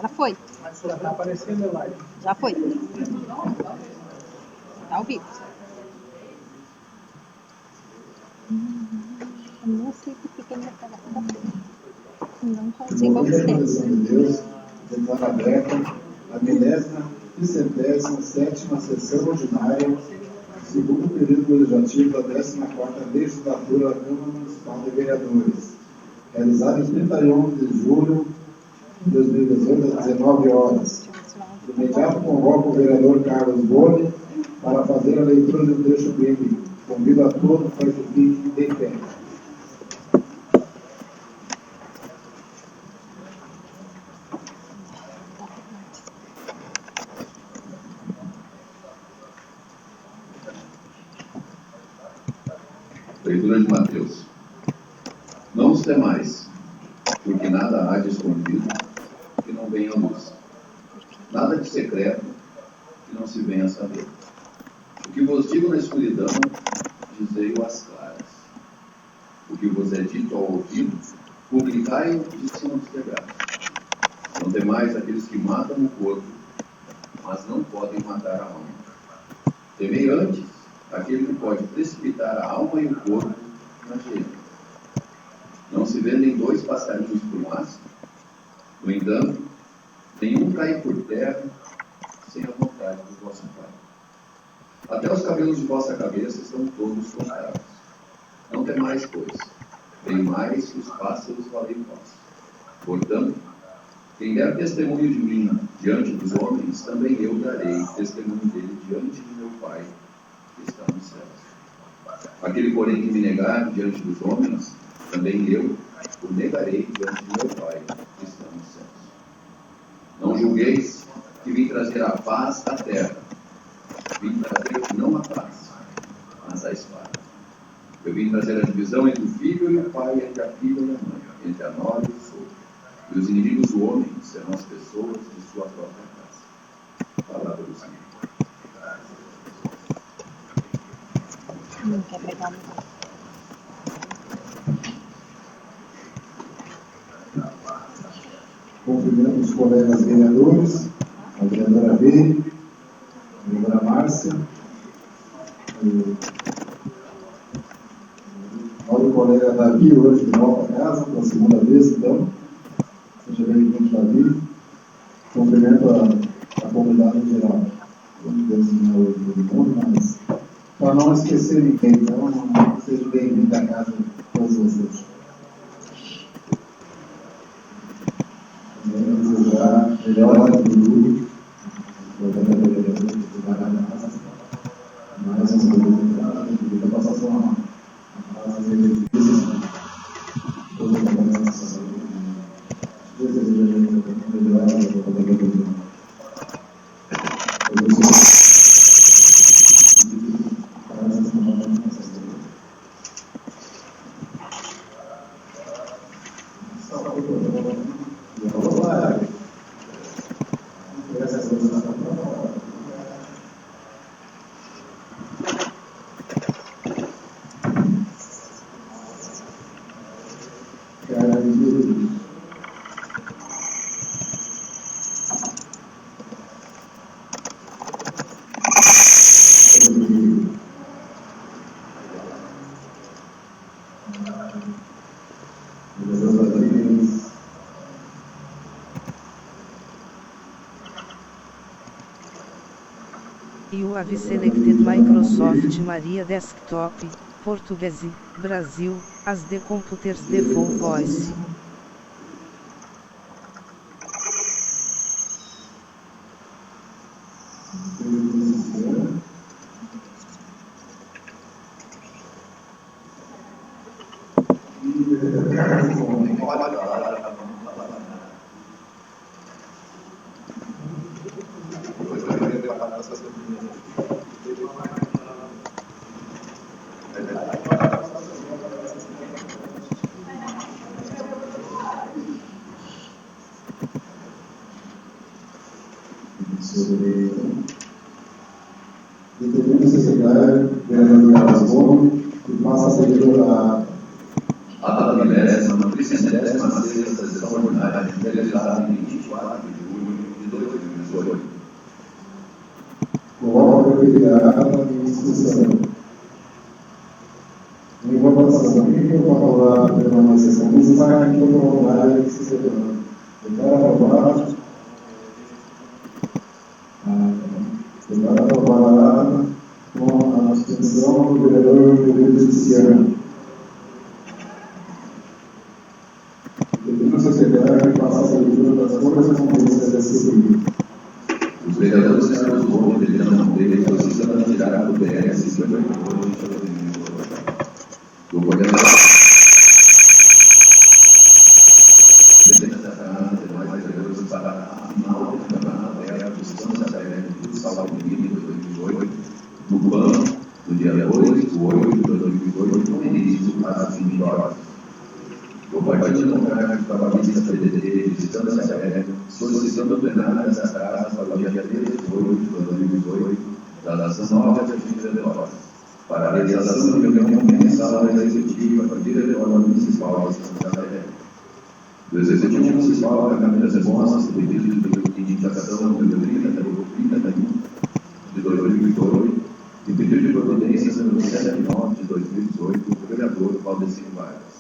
Agora foi. Já tá aparecendo a live. Já foi. Tá ao vivo. Eu não sei por que ele não fala. Não consigo Promover a obter. proteção de Deus, declara aberta a 27ª sessão ordinária, segundo período legislativo da 14ª legislatura da Câmara Municipal de Vereadores, realizada em 31 de julho de 2018, às 19 horas. De imediato convoco o vereador Carlos Boni para fazer a leitura do trecho bíblico. Convido a todos para que fiquem de pé. Leitura de Mateus. Não os temais, porque nada há de escondido que não venha à luz. Nada de secreto que não se venha a saber. O que vos digo na escuridão, dizei-o às claras. O que vos é dito ao ouvido, publicai-o de cima dos telhados. Não temais aqueles que matam o corpo, mas não podem matar a alma. Temei antes aquele que pode precipitar a alma e o corpo na geada. Não se vendem 2 passarinhos por um aço? No entanto, nenhum cai por terra sem a vontade do vosso Pai. Até os cabelos de vossa cabeça estão todos contados. Não temais, pois, bem mais que os pássaros valem vós. Portanto, quem der testemunho de mim diante dos homens, também eu darei testemunho dele diante de meu Pai que está nos céus. Aquele, porém, que me negar diante dos homens, também eu o negarei diante de meu Pai que está nos céus. Não julgueis que vim trazer a paz à terra. Vim trazer não a paz, mas a espada. Eu vim trazer a divisão entre o filho e o pai, entre a filha e a mãe, entre a nora e o sogro. E os inimigos do homem serão as pessoas de sua própria casa. Palavra do Senhor. Não quer pegar o negócio. Cumprimento os colegas vereadores, a vereadora Veri, a vereadora Márcia, olha o colega Davi hoje de volta a casa, pela segunda vez, então. Seja bem-vindo, Davi. Cumprimento a comunidade em geral. Vamos desenhar hoje todo mundo, mas para não esquecer ninguém, então, seja bem-vindo à casa de todos vocês. Desejar melhor do grupo, mais uns minutos, passar só uma frase difícil, todos os momentos, desejar melhor, You have selected Microsoft Maria Desktop, Portuguese, Brasil, as the computer's default voice. Determina o secretário, vereador Carlos Boni, que passa a seguir a A data da 30ª sessão ordinária, realizada em 24 de julho 2018. Coloco a retirada em discussão. Em votação, quem for favorável à permanência como está, quem for favorável à que se separou. Declara aprovado. Declara aprovada com a abstenção do vereador Rodrigo Luciano. Pedindo ao secretário que faça a leitura das forças competências desse seguinte. Os vereadores estão de novo pedindo a poder posição da retirada do PL 58 do governo demais vereadores para a final do campeonato aberto do Santos Aberto de Salvador de 2008 no PAN, no dia 8/8 de 2008, no início às 20 horas. O Partido Democrático Trabalhista PDT de Santos Aberto solicitando o plenário dessa casa para o dia 13/8 de 2018, das 19 às 20 horas, para a realização de reunião mensal da Executiva da Diretora Municipal de Santos Aberto. Do Executivo Municipal da Câmara das Respostas do pedido de indicação número 31 de 2018 e pedido de providências número 79 de 2018 do vereador Valdecir Vargas.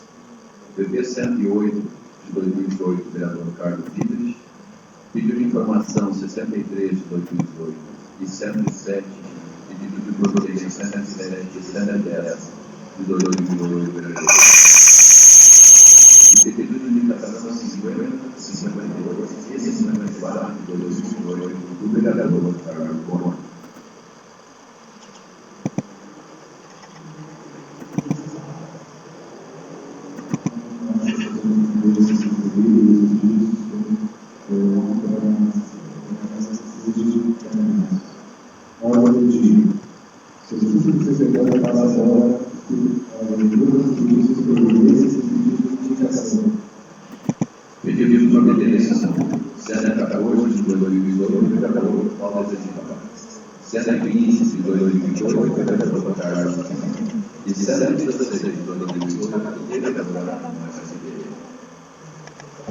PP 108 de 2018 do vereador Carlos Dietrich. Pedido de informação 63 de 2018 e 107 e pedido de providência 107 e 110 de 2018 do vereador. E pedido de indicação 50, 52 e 54 de 2018 do vereador Carlos Gomes. Pedido de providência 114 de 2018 do vereador Paulo Zezina, 115 de 2018 do vereador Carlos e 116 de 2018 do vereador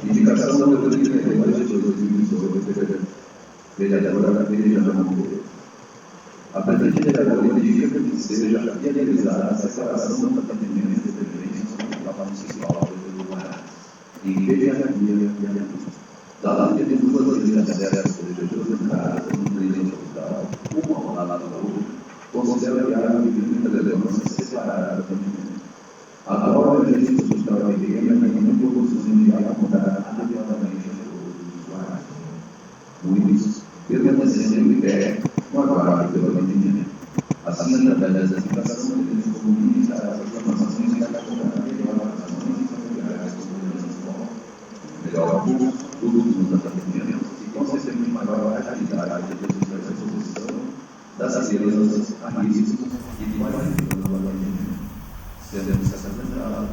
indicação do 32 de 2018 do vereador Veridiana Monteiro. A presente vereadora indica que seja realizada a separação do atendimento de emergência hospital municipal do Guará, em pediatria e alimentação. Dado que tem duas linhas de acesso de casa no presente hospital, uma ao lado da outra, considera viável a medida de relevância separada do atendimento. Agora, a emergência hospital é pequena e não tem condições de acomodar adequadamente os usuários. Muitos permanecendo em pé no aguardo pelo atendimento. Assim, através dessa indicação, devemos comunicar as informações e acomodar melhor as ações familiares com melhor tudo nos atendimento e, consequentemente, maior agilidade da resolução das crianças a riscos e de maior ajuda no atendimento. Sendo essa central,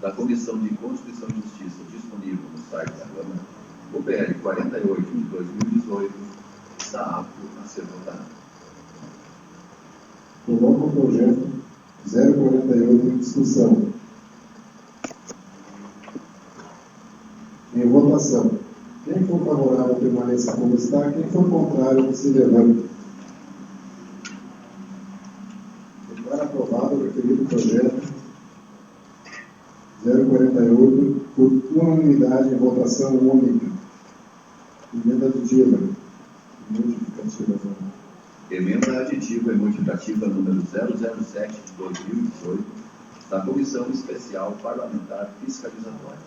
da Comissão de Constituição e Justiça disponível no site da Câmara, o PL 48 de 2018 está apto a ser votado. Coloco o projeto 048 em discussão. Em votação. Quem for favorável permaneça como está, quem for contrário que se levante. Declaro aprovado o referido projeto 048 por unanimidade em votação única. Emenda aditiva. modificativa. Emenda aditiva e modificativa número 007 de 2018 da Comissão Especial Parlamentar Fiscalizatória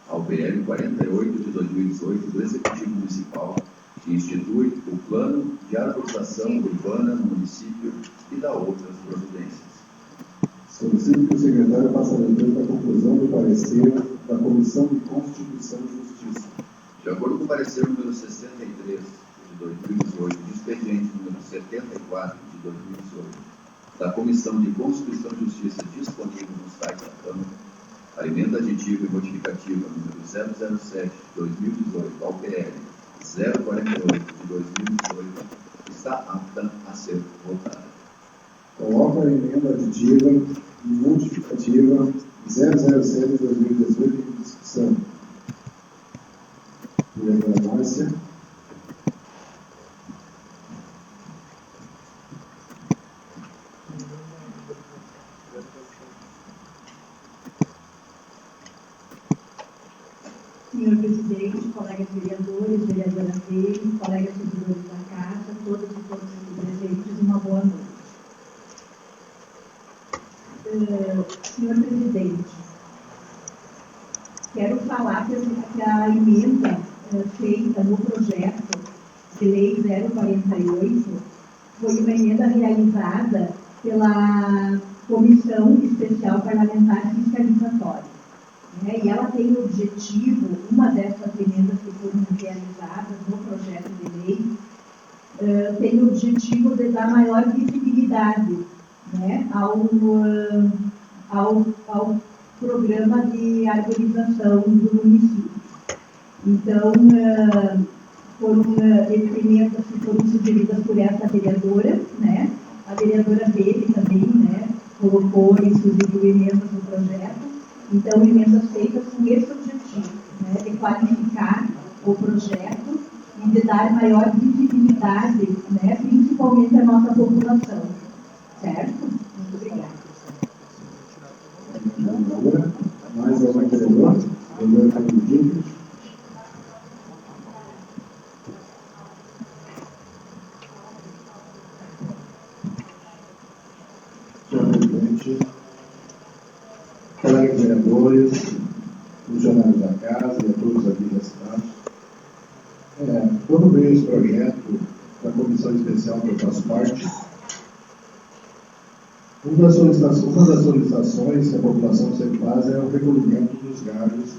ao PL 48 de 2018 do Executivo Municipal, que institui o Plano de Arborização Urbana no município e dá outras providências. Solicito que o secretário faça a leitura da conclusão do parecer da Comissão de Constituição e Justiça. De acordo com o parecer número 63 de 2018, do expediente número 74 de 2018, da Comissão de Constituição e Justiça disponível no site da Câmara, a emenda aditiva e modificativa número 007 de 2018 ao PL 048 de 2018 está apta a ser votada. Coloco a emenda aditiva e modificativa 007 de 2018 em discussão. Vereadora Márcia. Senhor presidente, colegas vereadores, vereadora Reis, colegas servidores da Casa, todas e todos aqui presentes, uma boa noite. Senhor presidente, quero falar que a emenda feita no projeto de lei 048 foi uma emenda realizada pela Comissão Especial Parlamentar Fiscalizatória. E ela tem o objetivo, uma dessas emendas que foram realizadas no projeto de lei, tem o objetivo de dar maior visibilidade, né, ao programa de arborização do município. Então, emendas que foram sugeridas por essa vereadora, né, a vereadora dele também, né, colocou e sugeriu emendas no projeto. Então, emendas feitas com esse objetivo, né, de qualificar o projeto e de dar maior visibilidade, né, principalmente à nossa população. Certo? Muito obrigada. Mais algum vereador? Vereador Rodrigues. Senhor presidente, colegas vereadores, funcionários da casa e a todos aqui da cidade. Quando veio esse projeto da comissão especial que eu faço parte, uma das solicitações que a população sempre faz é o recolhimento dos galhos.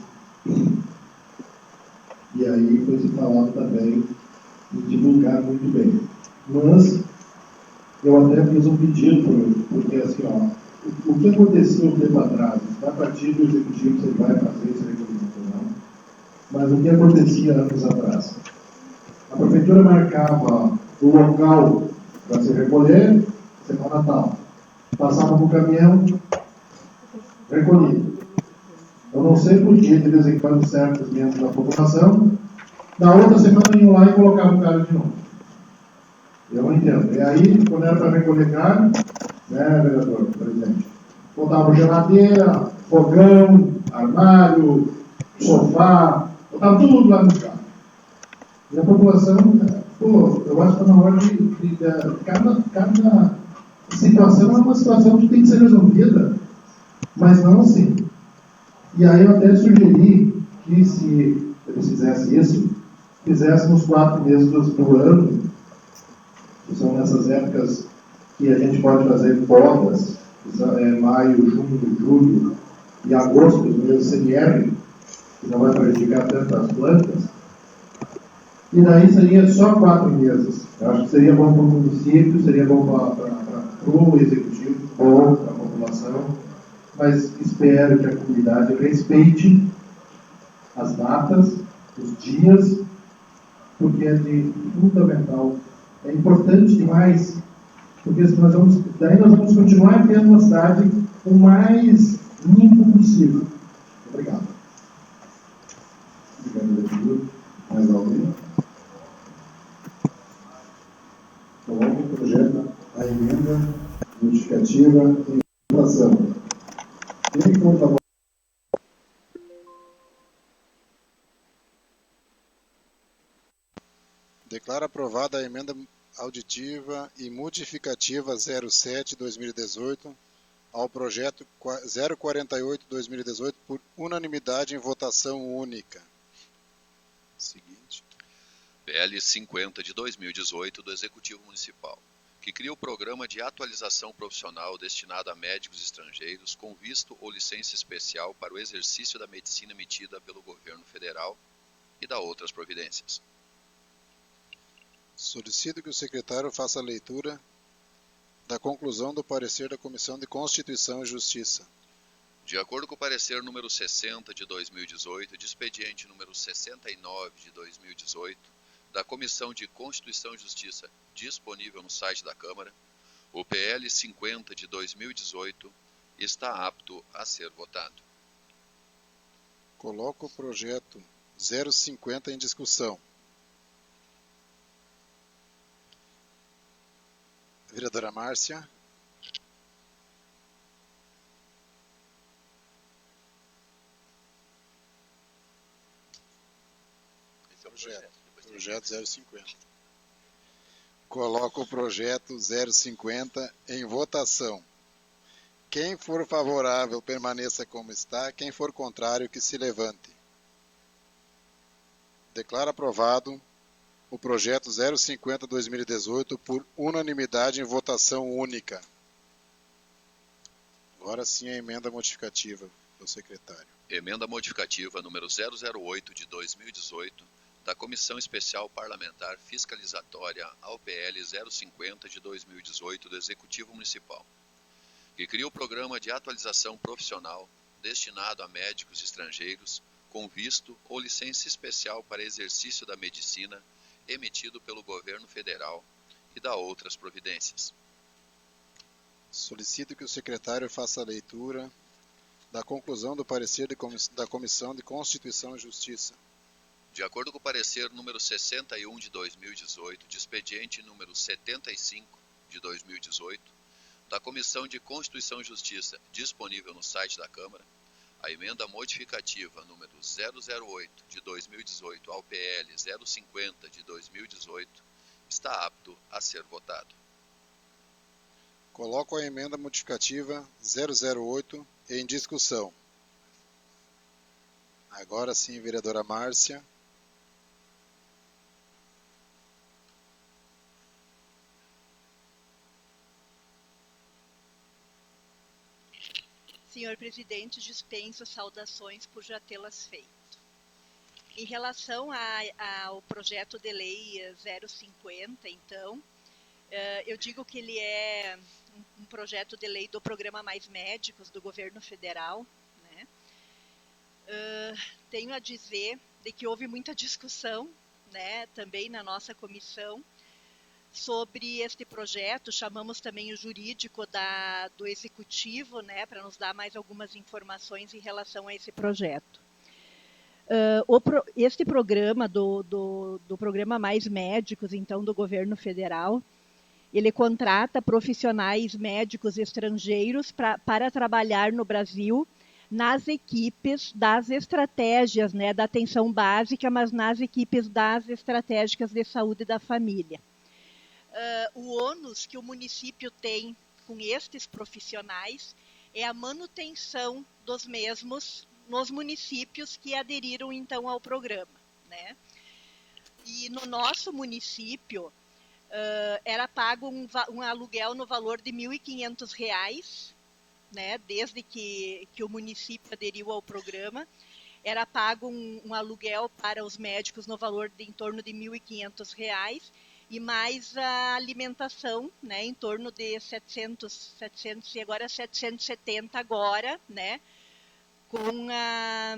E aí foi se falado também em divulgar muito bem. Mas eu até fiz um pedido, porque assim, o que acontecia um tempo atrás, a partir do executivo você vai fazer esse recolhimento ou não, mas o que acontecia anos atrás? A prefeitura marcava o local para se recolher, semana tal. Passava para o caminhão, recolhido. Eu não sei por que, de vez em quando, certos membros da população, na outra semana iam lá e colocavam o galho de novo. Eu não entendo. E aí, quando era para recolher galho, né, vereador, presidente, botavam geladeira, fogão, armário, sofá, botavam tudo lá no carro. E a população, eu acho que está na hora de cada situação é uma situação que tem que ser resolvida, mas não assim. E aí eu até sugeri que, se eles fizessem isso, fizéssemos 4 meses do ano, que são nessas épocas que a gente pode fazer podas, que são maio, junho, julho e agosto, os meses CNR, que não vai prejudicar tanto as plantas. E daí seria só 4 meses. Eu acho que seria bom para o município, seria bom para o executivo, bom para a população, mas espero que a comunidade respeite as datas, os dias, porque é de fundamental, é importante demais, porque nós vamos continuar tendo uma cidade o mais limpo possível. Obrigado. Obrigado, mais alguém? Coloque o projeto, a emenda modificativa em votação. Quem for favor? Declaro aprovada a emenda auditiva e modificativa 07/2018 ao projeto 048/2018 por unanimidade em votação única. Seguinte. PL 50 de 2018 do Executivo Municipal, que cria o programa de atualização profissional destinado a médicos estrangeiros com visto ou licença especial para o exercício da medicina emitida pelo Governo Federal e da outras providências. Solicito que o secretário faça a leitura da conclusão do parecer da Comissão de Constituição e Justiça. De acordo com o parecer número 60 de 2018, de expediente número 69 de 2018, da Comissão de Constituição e Justiça, disponível no site da Câmara, o PL 50 de 2018 está apto a ser votado. Coloco o projeto 050 em discussão. Vereadora Márcia. Esse é o Projeto 050. Coloco o projeto 050 em votação. Quem for favorável, permaneça como está. Quem for contrário, que se levante. Declaro aprovado o projeto 050/2018 por unanimidade em votação única. Agora sim a emenda modificativa do secretário. Emenda modificativa número 008 de 2018 da Comissão Especial Parlamentar Fiscalizatória ao PL 050 de 2018 do Executivo Municipal, que cria o programa de atualização profissional destinado a médicos estrangeiros com visto ou licença especial para exercício da medicina emitido pelo Governo Federal e da outras providências. Solicito que o secretário faça a leitura da conclusão do parecer da Comissão de Constituição e Justiça. De acordo com o parecer número 61 de 2018, de expediente número 75 de 2018, da Comissão de Constituição e Justiça, disponível no site da Câmara, a emenda modificativa número 008 de 2018 ao PL 050 de 2018 está apto a ser votado. Coloco a emenda modificativa 008 em discussão. Agora sim, vereadora Márcia. Senhor presidente, dispenso saudações por já tê-las feito. Em relação ao projeto de lei 050, então, eu digo que ele é um projeto de lei do Programa Mais Médicos do Governo Federal, né? Tenho a dizer de que houve muita discussão, né, também na nossa comissão, sobre este projeto. Chamamos também o jurídico do executivo, né, para nos dar mais algumas informações em relação a esse projeto. Este programa do Programa Mais Médicos, então, do governo federal, ele contrata profissionais médicos estrangeiros para trabalhar no Brasil nas equipes das estratégias, né, da atenção básica, mas nas equipes das estratégicas de saúde da família. O ônus que o município tem com estes profissionais é a manutenção dos mesmos nos municípios que aderiram, então, ao programa, né? E no nosso município, era pago um aluguel no valor de R$ 1.500, né? Desde que o município aderiu ao programa, era pago um aluguel para os médicos no valor de em torno de R$ 1.500, e mais a alimentação, né, em torno de 700 e agora 770 agora, né, com a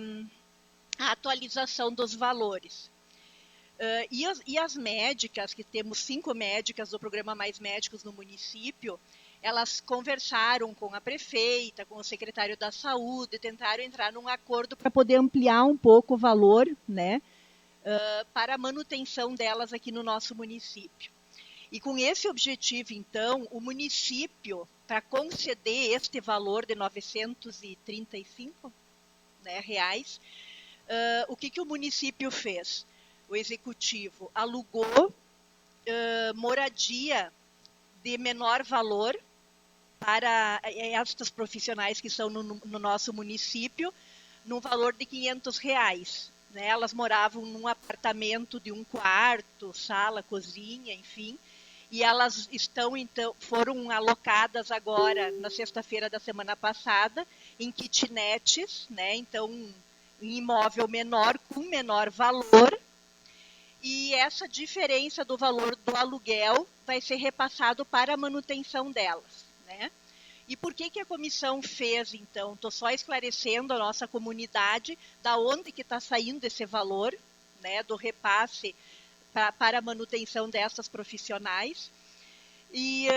atualização dos valores. E as médicas, que temos 5 médicas do programa Mais Médicos no município, elas conversaram com a prefeita, com o secretário da Saúde, tentaram entrar num acordo para poder ampliar um pouco o valor, né, para a manutenção delas aqui no nosso município. E com esse objetivo, então, o município, para conceder este valor de R$ 935, né, reais, o que o município fez? O executivo alugou moradia de menor valor para estas profissionais que estão no nosso município, num valor de R$500. Né? Elas moravam num apartamento de um quarto, sala, cozinha, enfim, e elas foram alocadas agora, na sexta-feira da semana passada, em kitnets, né? Então, um imóvel menor, com menor valor, e essa diferença do valor do aluguel vai ser repassado para a manutenção delas, né? E por que a comissão fez, então? Estou só esclarecendo a nossa comunidade da onde que está saindo esse valor, né, do repasse para a manutenção dessas profissionais. E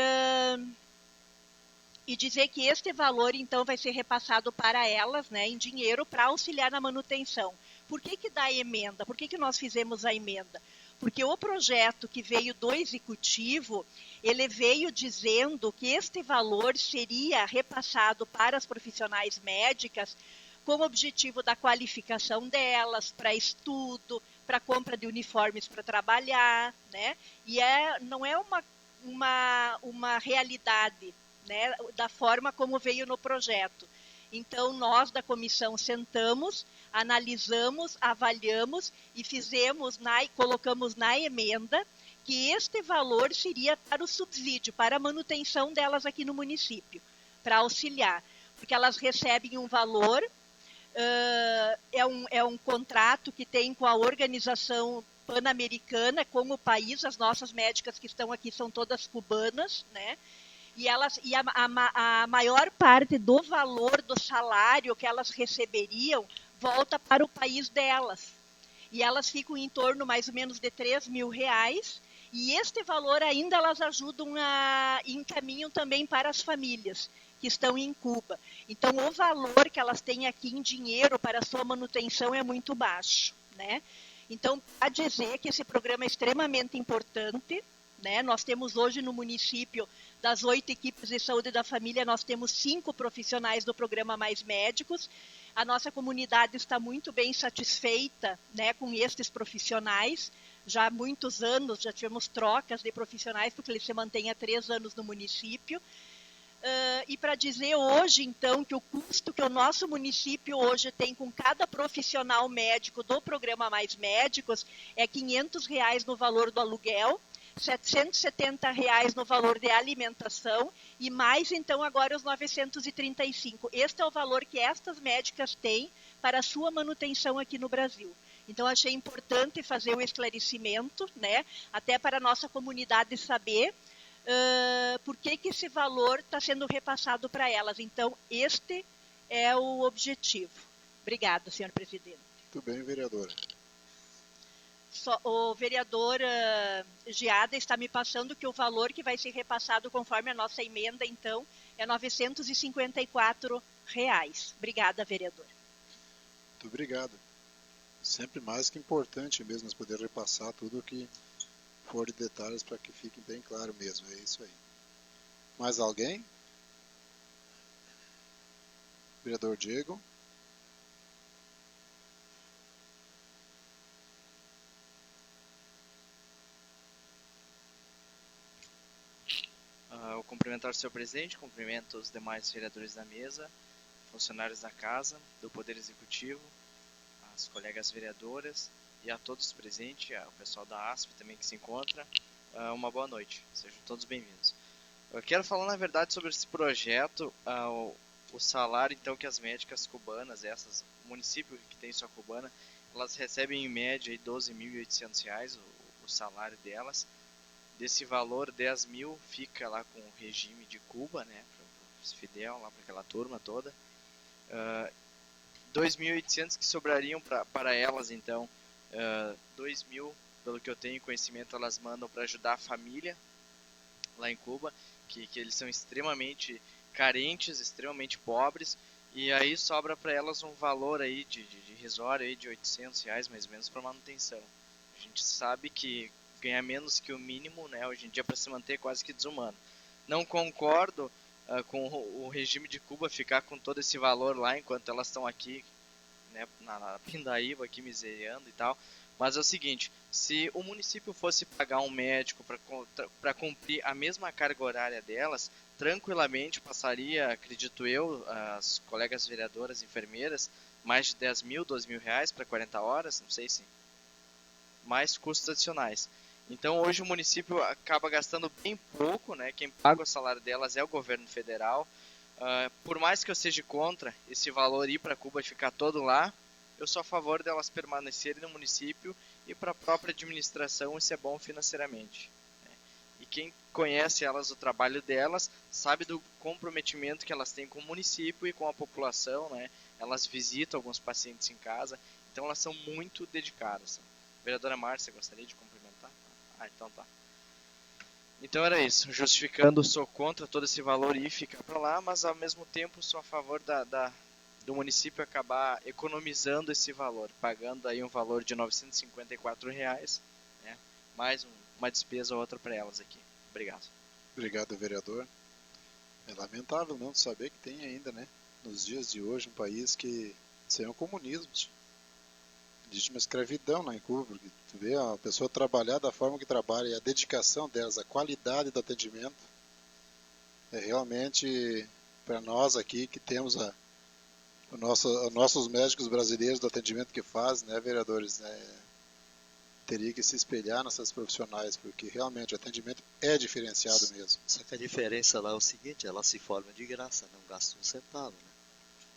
dizer que este valor, então, vai ser repassado para elas, né, em dinheiro, para auxiliar na manutenção. Por que dá a emenda? Por que nós fizemos a emenda? Porque o projeto que veio do Executivo, ele veio dizendo que este valor seria repassado para as profissionais médicas com o objetivo da qualificação delas, para estudo, para compra de uniformes para trabalhar, né? E não é uma realidade, né, da forma como veio no projeto. Então, nós da comissão sentamos, analisamos, avaliamos e colocamos na emenda que este valor seria para o subsídio, para a manutenção delas aqui no município, para auxiliar, porque elas recebem um valor, é um contrato que tem com a Organização Pan-Americana, com o país, as nossas médicas que estão aqui são todas cubanas, né? E a maior parte do valor do salário que elas receberiam volta para o país delas. E elas ficam em torno mais ou menos de R$3.000, e este valor ainda elas ajudam encaminham também para as famílias que estão em Cuba. Então, o valor que elas têm aqui em dinheiro para a sua manutenção é muito baixo, né? Então, para dizer que esse programa é extremamente importante, né? Nós temos hoje no município, das 8 equipes de saúde da família, nós temos 5 profissionais do programa Mais Médicos. A nossa comunidade está muito bem satisfeita, né, com estes profissionais. Já há muitos anos, já tivemos trocas de profissionais, porque eles se mantêm há 3 anos no município. E para dizer hoje, então, que o custo que o nosso município hoje tem com cada profissional médico do programa Mais Médicos é R$500 no valor do aluguel, R$770 no valor de alimentação e mais, então, agora os 935. Este é o valor que estas médicas têm para a sua manutenção aqui no Brasil. Então, achei importante fazer o esclarecimento, né, até para a nossa comunidade saber por que esse valor está sendo repassado para elas. Então, este é o objetivo. Obrigada, senhor presidente. Muito bem, vereadora. O vereador Giada está me passando que o valor que vai ser repassado conforme a nossa emenda, então, é R$954. Obrigada, vereador. Muito obrigado. Sempre mais que importante mesmo nós poder repassar tudo o que for de detalhes para que fique bem claro mesmo. É isso aí. Mais alguém? Vereador Diego. Eu cumprimentar o senhor presidente, cumprimento os demais vereadores da mesa, funcionários da casa, do Poder Executivo, as colegas vereadoras e a todos presentes, o pessoal da ASP também que se encontra, uma boa noite, sejam todos bem-vindos. Eu quero falar na verdade sobre esse projeto, o salário então que as médicas cubanas, o município que tem sua cubana, elas recebem em média R$12.800 o salário delas. Desse valor, 10 mil fica lá com o regime de Cuba, né, para os Fidel, lá para aquela turma toda. 2.800 que sobrariam para elas, então, 2 mil, pelo que eu tenho conhecimento, elas mandam para ajudar a família lá em Cuba, que eles são extremamente carentes, extremamente pobres, e aí sobra para elas um valor aí de risório aí de R$800 mais ou menos para manutenção. A gente sabe que ganhar menos que o mínimo, né, hoje em dia para se manter é quase que desumano. Não concordo com o regime de Cuba ficar com todo esse valor lá enquanto elas estão aqui né, na pindaíba aqui miseriando e tal, mas é o seguinte, se o município fosse pagar um médico para cumprir a mesma carga horária delas, tranquilamente passaria, acredito eu, as colegas vereadoras, enfermeiras, mais de 10 mil, 12 mil reais para 40 horas, não sei se mais custos adicionais. Então hoje o município acaba gastando bem pouco, né? Quem paga o salário delas é o governo federal. Por mais que eu seja contra esse valor ir para Cuba e ficar todo lá, eu sou a favor delas permanecerem no município e para a própria administração isso é bom financeiramente. Né? E quem conhece elas, o trabalho delas, sabe do comprometimento que elas têm com o município e com a população, né? Elas visitam alguns pacientes em casa, então elas são muito dedicadas. Vereadora Márcia, gostaria de complementar? Então tá. Então era isso, justificando, sou contra todo esse valor e ficar para lá, mas ao mesmo tempo sou a favor do município acabar economizando esse valor, pagando aí um valor de R$ 954, né? Mais uma despesa ou outra para elas aqui. Obrigado. Obrigado, vereador. É lamentável não saber que tem ainda, né, nos dias de hoje, um país que sem o comunismo, existe uma escravidão lá em Cuba, porque tu vê a pessoa trabalhar da forma que trabalha e a dedicação delas, a qualidade do atendimento, é realmente para nós aqui que temos os nossos médicos brasileiros do atendimento que fazem, né, vereadores, né, teria que se espelhar nessas profissionais, porque realmente o atendimento é diferenciado mesmo. Só que a diferença lá é o seguinte, ela se forma de graça, não gasta um centavo, né?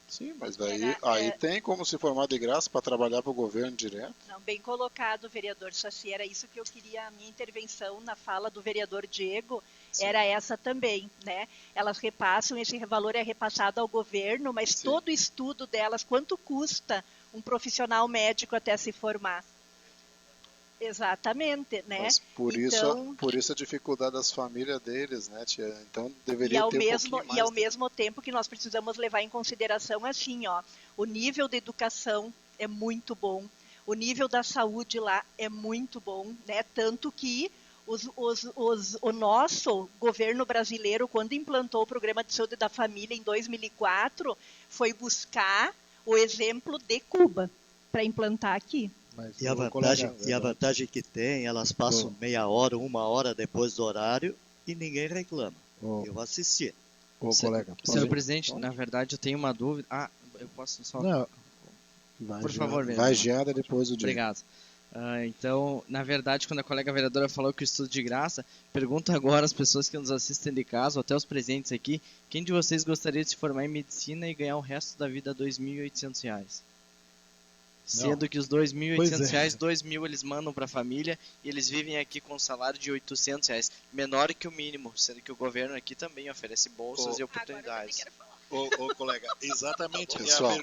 Sim, mas aí tem como se formar de graça para trabalhar para o governo direto? Não, bem colocado, vereador Saci. Era isso que eu queria, a minha intervenção na fala do vereador Diego, sim, era essa também, né? Elas repassam, esse valor é repassado ao governo, mas sim, todo o estudo delas, quanto custa um profissional médico até se formar? Exatamente, né? Mas por isso a dificuldade das famílias deles, né, tia? Então deveria ter um pouquinho mais. E ao mesmo tempo que nós precisamos levar em consideração assim, ó, o nível de educação é muito bom, o nível da saúde lá é muito bom, né? Tanto que o nosso governo brasileiro, quando implantou o Programa de Saúde da Família em 2004, foi buscar o exemplo de Cuba para implantar aqui. Mas a vantagem que tem, elas passam meia hora, 1 hora depois do horário e ninguém reclama. Eu assisti. Colega. Senhor presidente, na verdade eu tenho uma dúvida. Eu posso só... Não. Por favor, vereador. Vai geada depois do dia. Obrigado. Então, na verdade, quando a colega vereadora falou que o estudo de graça, pergunto agora às pessoas que nos assistem de casa, ou até os presentes aqui, quem de vocês gostaria de se formar em medicina e ganhar o resto da vida R$ 2.800? Sendo que os R$ 2.800, 2.000 eles mandam para a família e eles vivem aqui com um salário de R$ 800, menor que o mínimo, sendo que o governo aqui também oferece bolsas e oportunidades. Colega, exatamente. Pessoal,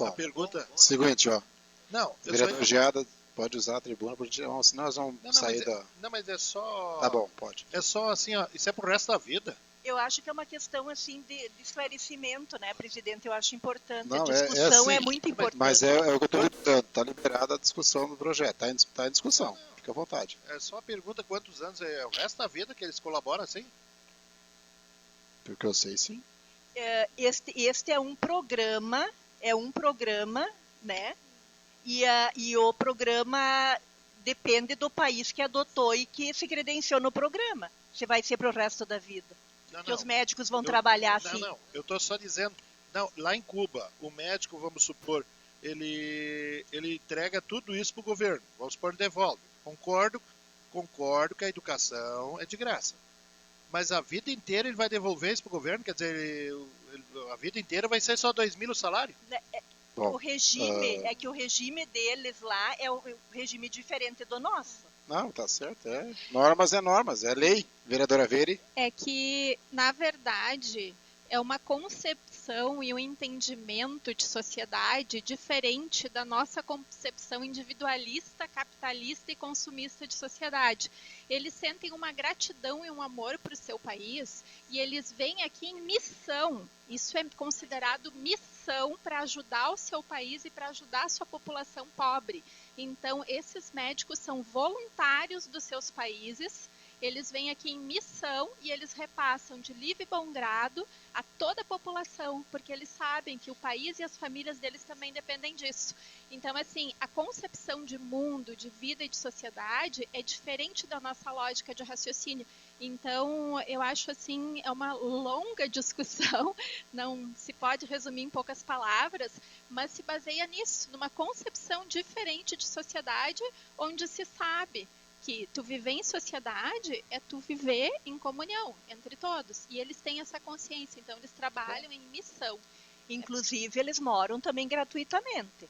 a pergunta... Seguinte, ó. Não, vereador Geada, pode usar a tribuna, senão nós vamos sair da... Não, mas é só... Tá bom, pode. É só assim, ó, isso é pro resto da vida. Eu acho que é uma questão assim de esclarecimento, né, presidente? Eu acho importante. Não, a discussão assim, é muito importante. Mas é o que eu estou perguntando. Está liberada a discussão do projeto. Está em discussão. Fica à vontade. É só a pergunta quantos anos é o resto da vida que eles colaboram assim? Porque eu sei, sim. Este é um programa, né? E o programa depende do país que adotou e que se credenciou no programa. Se vai ser para o resto da vida. Que os médicos vão trabalhar assim. Não, eu estou só dizendo, não, lá em Cuba, o médico, vamos supor, ele entrega tudo isso para o governo, vamos supor, ele devolve. Concordo que a educação é de graça. Mas a vida inteira ele vai devolver isso para o governo? Quer dizer, a vida inteira vai ser só 2.000 o salário? Bom, o regime deles lá é um regime diferente do nosso. Não, tá certo, normas, é lei, vereadora Veri. É que, na verdade, é uma concepção e um entendimento de sociedade diferente da nossa concepção individualista, capitalista e consumista de sociedade. Eles sentem uma gratidão e um amor para o seu país e eles vêm aqui em missão. Isso é considerado missão para ajudar o seu país e para ajudar a sua população pobre. Então, esses médicos são voluntários dos seus países eles vêm aqui em missão e eles repassam de livre e bom grado a toda a população, porque eles sabem que o país e as famílias deles também dependem disso. Então, assim, a concepção de mundo, de vida e de sociedade é diferente da nossa lógica de raciocínio. Então, eu acho, assim, é uma longa discussão, não se pode resumir em poucas palavras, mas se baseia nisso, numa concepção diferente de sociedade, onde se sabe que tu viver em sociedade é tu viver em comunhão entre todos. E eles têm essa consciência, então eles trabalham em missão. Inclusive, eles moram também gratuitamente.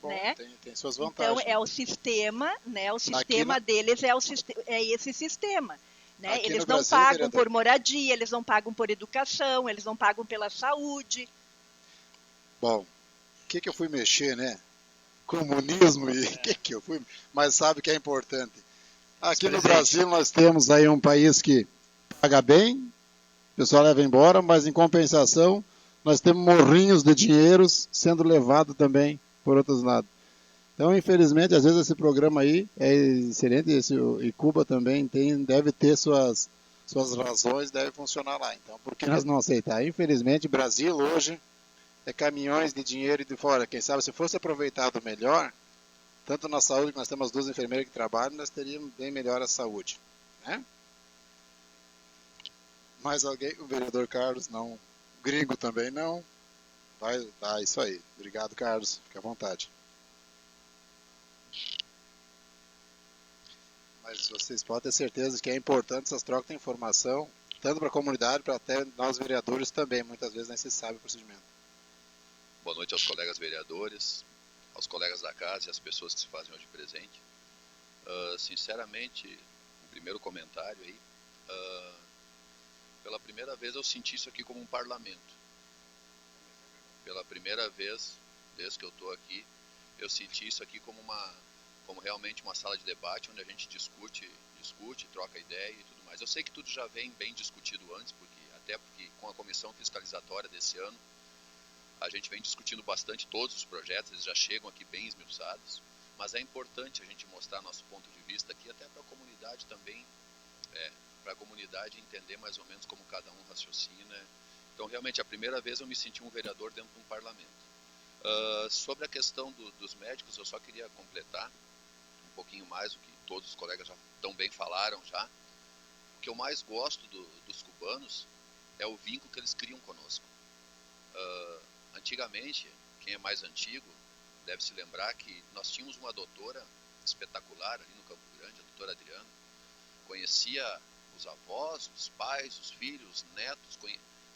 Bom, né? tem suas vantagens. Então, é o sistema, né? O sistema deles é esse sistema. Né? Eles não Brasil, pagam vereador, por moradia, eles não pagam por educação, eles não pagam pela saúde. Bom, o que eu fui mexer, né? Comunismo e o que eu fui... Mas sabe que é importante. Aqui no Brasil nós temos aí um país que paga bem, o pessoal leva embora, mas em compensação nós temos morrinhos de dinheiros sendo levado também por outros lados. Então, infelizmente, às vezes esse programa aí é excelente, e Cuba também deve ter suas razões, deve funcionar lá. Então, por que nós não aceitar? Infelizmente, Brasil hoje é caminhões de dinheiro de fora. Quem sabe, se fosse aproveitado melhor, tanto na saúde, que nós temos 2 enfermeiras que trabalham, nós teríamos bem melhor a saúde. Né? Mais alguém? O vereador Carlos, não. Gringo também não. Vai, tá, isso aí. Obrigado, Carlos. Fique à vontade. Mas vocês podem ter certeza que é importante essas trocas de informação, tanto para a comunidade, para até nós vereadores também. Muitas vezes nem se sabe o procedimento. Boa noite aos colegas vereadores, aos colegas da casa e às pessoas que se fazem hoje presente. Sinceramente, o primeiro comentário aí, pela primeira vez eu senti isso aqui como um parlamento. Pela primeira vez, desde que eu estou aqui, eu senti isso aqui como realmente uma sala de debate, onde a gente discute, troca ideia e tudo mais. Eu sei que tudo já vem bem discutido antes, até porque com a comissão fiscalizatória desse ano, a gente vem discutindo bastante todos os projetos, eles já chegam aqui bem esmiuçados, mas é importante a gente mostrar nosso ponto de vista aqui, até para a comunidade também, para a comunidade entender mais ou menos como cada um raciocina. Então, realmente, a primeira vez eu me senti um vereador dentro de um parlamento. Sobre a questão dos médicos, eu só queria completar um pouquinho mais o que todos os colegas já tão bem falaram já. O que eu mais gosto dos cubanos é o vínculo que eles criam conosco. Antigamente, quem é mais antigo deve se lembrar que nós tínhamos uma doutora espetacular ali no Campo Grande, a doutora Adriana. Conhecia os avós, os pais, os filhos, os netos.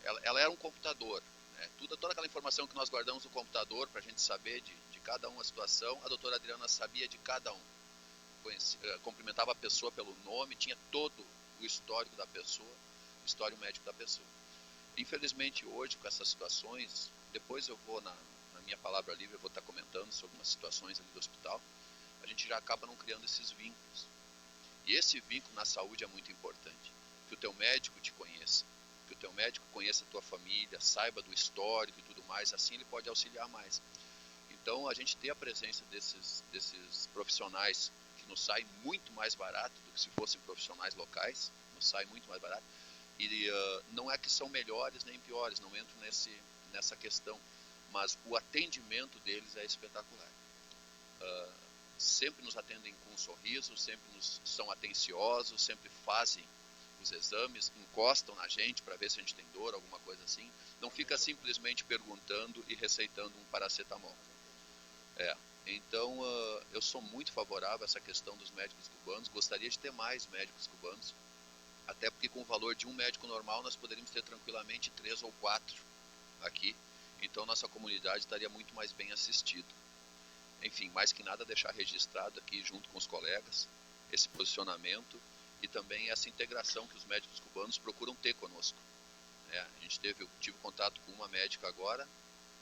Ela era um computador. Né? Toda aquela informação que nós guardamos no computador para a gente saber de cada uma situação, a doutora Adriana sabia de cada um. Cumprimentava a pessoa pelo nome, tinha todo o histórico da pessoa, o histórico médico da pessoa. Infelizmente hoje, com essas situações, depois eu vou, na minha palavra livre, eu vou estar comentando sobre umas situações ali do hospital, a gente já acaba não criando esses vínculos. E esse vínculo na saúde é muito importante, que o teu médico te conheça, que o teu médico conheça a tua família, saiba do histórico e tudo mais, assim ele pode auxiliar mais. Então a gente ter a presença desses profissionais que nos saem muito mais barato do que se fossem profissionais locais, nos sai muito mais barato, e não é que são melhores nem piores, não entro nessa questão, mas o atendimento deles é espetacular. Sempre nos atendem com um sorriso, sempre são atenciosos, sempre fazem os exames, encostam na gente para ver se a gente tem dor, alguma coisa assim. Não fica simplesmente perguntando e receitando um paracetamol. Então, eu sou muito favorável a essa questão dos médicos cubanos, gostaria de ter mais médicos cubanos, até porque com o valor de um médico normal nós poderíamos ter tranquilamente 3 ou 4 aqui, então nossa comunidade estaria muito mais bem assistida. Enfim, mais que nada deixar registrado aqui junto com os colegas esse posicionamento e também essa integração que os médicos cubanos procuram ter conosco. Eu tive contato com uma médica agora,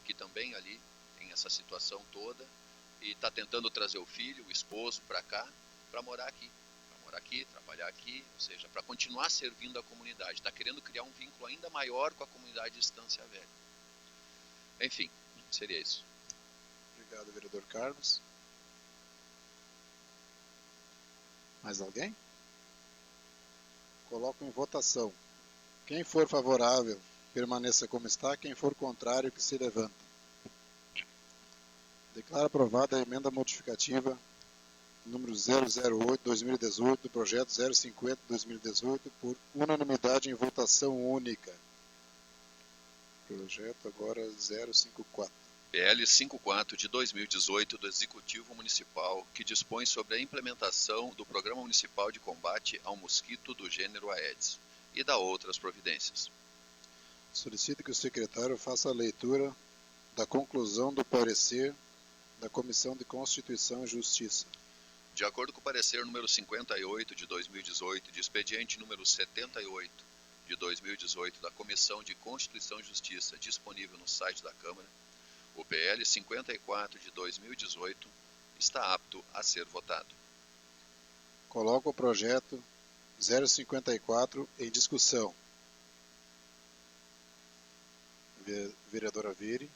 que também ali tem essa situação toda e está tentando trazer o filho, o esposo para cá, para morar aqui, trabalhar aqui, ou seja, para continuar servindo a comunidade, está querendo criar um vínculo ainda maior com a comunidade de Estância Velha. Enfim, seria isso. Obrigado, vereador Carlos. Mais alguém? Coloco em votação. Quem for favorável, permaneça como está. Quem for contrário, que se levanta. Declaro aprovada a emenda modificativa número 008-2018 do projeto 050-2018 por unanimidade em votação única. Projeto agora 054. PL 54 de 2018 do Executivo Municipal, que dispõe sobre a implementação do Programa Municipal de Combate ao Mosquito do gênero Aedes e da outras providências. Solicito que o secretário faça a leitura da conclusão do parecer da Comissão de Constituição e Justiça. De acordo com o parecer número 58 de 2018, de expediente número 78 de 2018 da Comissão de Constituição e Justiça, disponível no site da Câmara, o PL 54 de 2018 está apto a ser votado. Coloco o projeto 054 em discussão. Vereadora Vire.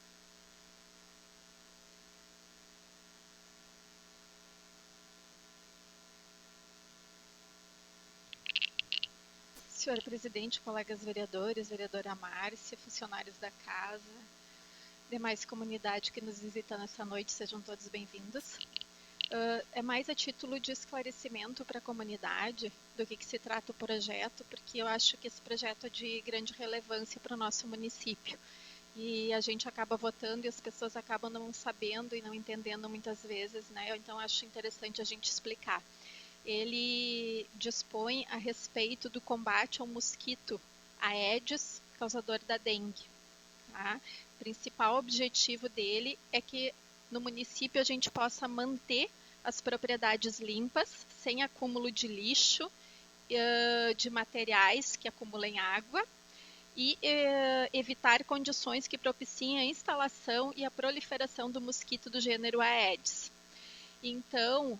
Senhor presidente, colegas vereadores, vereadora Márcia, funcionários da casa, demais comunidade que nos visita nessa noite, sejam todos bem-vindos. É mais a título de esclarecimento para a comunidade do que se trata o projeto, porque eu acho que esse projeto é de grande relevância para o nosso município. E a gente acaba votando e as pessoas acabam não sabendo e não entendendo muitas vezes, né? Então acho interessante a gente explicar. Ele dispõe a respeito do combate ao mosquito Aedes, causador da dengue. Tá? O principal objetivo dele é que no município a gente possa manter as propriedades limpas, sem acúmulo de lixo, de materiais que acumulem água, e evitar condições que propiciem a instalação e a proliferação do mosquito do gênero Aedes. Então,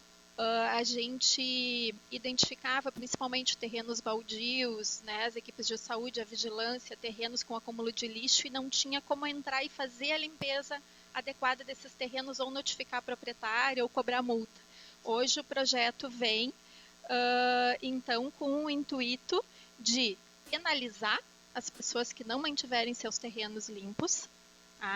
a gente identificava principalmente terrenos baldios, né, as equipes de saúde, a vigilância, terrenos com acúmulo de lixo, e não tinha como entrar e fazer a limpeza adequada desses terrenos ou notificar a proprietária ou cobrar multa. Hoje o projeto vem, então, com o intuito de penalizar as pessoas que não mantiverem seus terrenos limpos,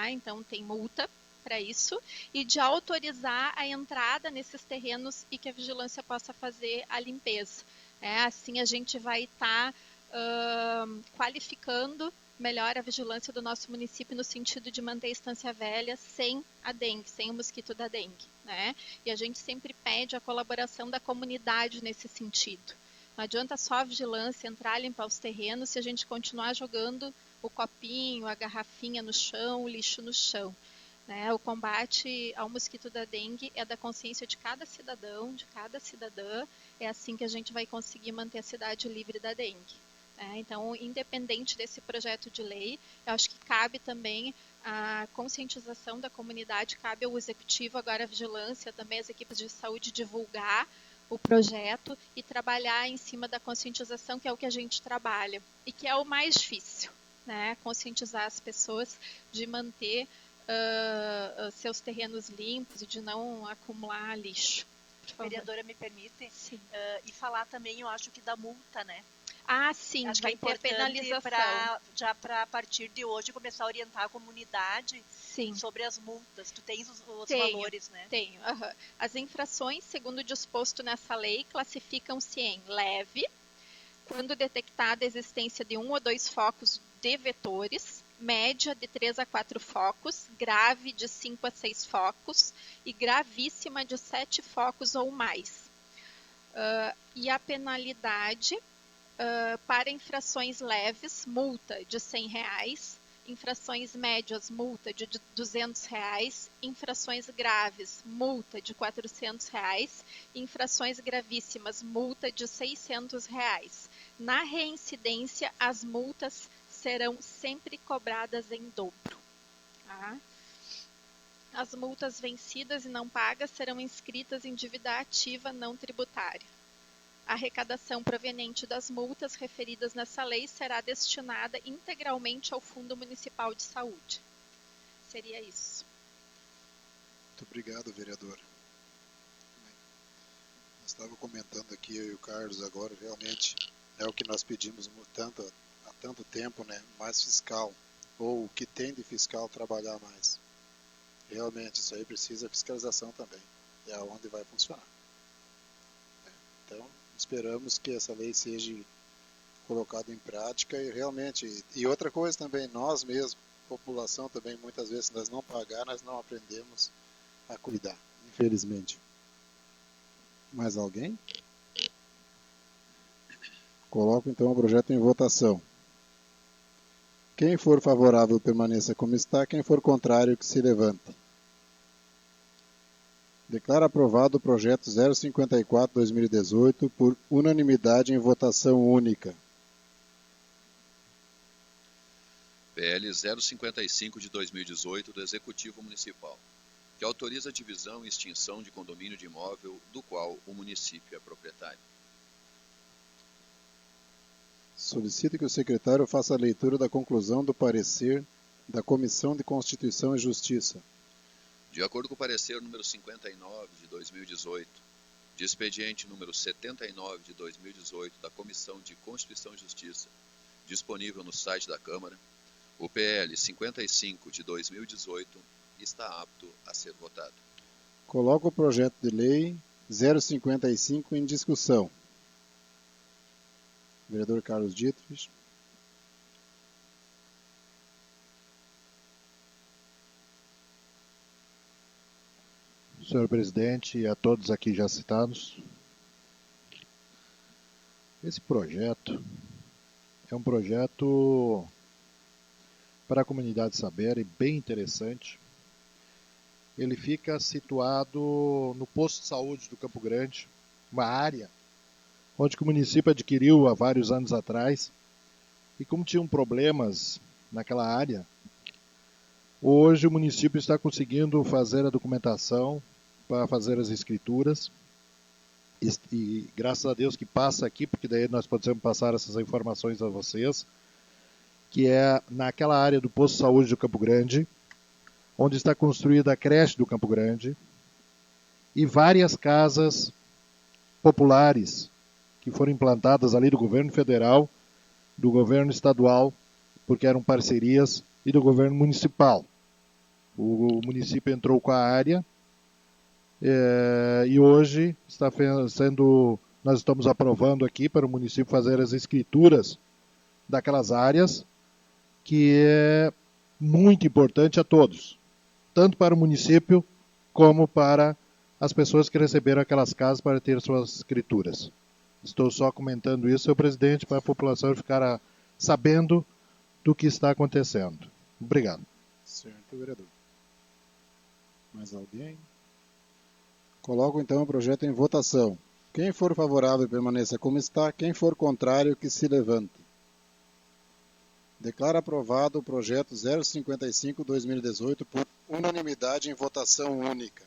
então tem multa para isso, e de autorizar a entrada nesses terrenos e que a vigilância possa fazer a limpeza. Assim a gente vai estar qualificando melhor a vigilância do nosso município no sentido de manter a Estância Velha sem a dengue, sem o mosquito da dengue, né? E a gente sempre pede a colaboração da comunidade nesse sentido. Não adianta só a vigilância entrar, limpar os terrenos, se a gente continuar jogando o copinho, a garrafinha no chão, o lixo no chão. Né? O combate ao mosquito da dengue é da consciência de cada cidadão, de cada cidadã. É assim que a gente vai conseguir manter a cidade livre da dengue. Né? Então, independente desse projeto de lei, eu acho que cabe também a conscientização da comunidade, cabe ao executivo, agora a vigilância, também as equipes de saúde divulgar o projeto e trabalhar em cima da conscientização, que é o que a gente trabalha e que é o mais difícil, né? Conscientizar as pessoas de manter seus terrenos limpos e de não acumular lixo. Vereadora, me permite? Sim. E falar também, eu acho que da multa, né? Sim, acho vai que é ter penalização. Já para a partir de hoje começar a orientar a comunidade sobre as multas. Tu tens os valores, né? Tenho. As infrações, segundo o disposto nessa lei, classificam-se em leve, quando detectada a existência de 1 ou 2 focos de vetores, média de 3 a 4 focos, grave de 5 a 6 focos e gravíssima de 7 focos ou mais. E a penalidade para infrações leves, multa de R$100, infrações médias, multa de R$200, infrações graves, multa de R$400, infrações gravíssimas, multa de R$600. Na reincidência, as multas serão sempre cobradas em dobro. Tá? As multas vencidas e não pagas serão inscritas em dívida ativa não tributária. A arrecadação proveniente das multas referidas nessa lei será destinada integralmente ao Fundo Municipal de Saúde. Seria isso. Muito obrigado, vereadora. Nós estávamos comentando aqui, eu e o Carlos agora, realmente, É o que nós pedimos há tanto tempo, né? Mais fiscal, ou o que tem de fiscal trabalhar mais. Realmente, isso aí precisa fiscalização também. É onde vai funcionar. Então, esperamos que essa lei seja colocada em prática e realmente... E outra coisa também, nós mesmos, população também, muitas vezes, se nós não pagar, nós não aprendemos a cuidar, infelizmente. Mais alguém? Coloco então o projeto em votação. Quem for favorável permaneça como está, quem for contrário que se levante. Declaro aprovado o projeto 054/2018 por unanimidade em votação única. PL 055 de 2018 do Executivo Municipal, que autoriza a divisão e extinção de condomínio de imóvel do qual o município é proprietário. Solicito que o secretário faça a leitura da conclusão do parecer da Comissão de Constituição e Justiça. De acordo com o parecer número 59 de 2018, de expediente número 79 de 2018 da Comissão de Constituição e Justiça, disponível no site da Câmara, o PL 55 de 2018 está apto a ser votado. Coloco o projeto de lei 055 em discussão. Vereador Carlos Dietrich. Senhor presidente e a todos aqui já citados, esse projeto é um projeto para a comunidade saber e bem interessante. Ele fica situado no posto de saúde do Campo Grande, uma área onde o município adquiriu há vários anos atrás, e como tinham problemas naquela área, hoje o município está conseguindo fazer a documentação para fazer as escrituras, e graças a Deus que passa aqui, porque daí nós podemos passar essas informações a vocês, que é naquela área do posto de saúde do Campo Grande, onde está construída a creche do Campo Grande, e várias casas populares que foram implantadas ali do governo federal, do governo estadual, porque eram parcerias, e do governo municipal. O município entrou com a área, e hoje nós estamos aprovando aqui para o município fazer as escrituras daquelas áreas, que é muito importante a todos, tanto para o município como para as pessoas que receberam aquelas casas para ter suas escrituras. Estou só comentando isso, senhor presidente, para a população ficar sabendo do que está acontecendo. Obrigado. Certo, vereador. Mais alguém? Coloco então o projeto em votação. Quem for favorável permaneça como está, quem for contrário que se levante. Declaro aprovado o projeto 055/2018 por unanimidade em votação única.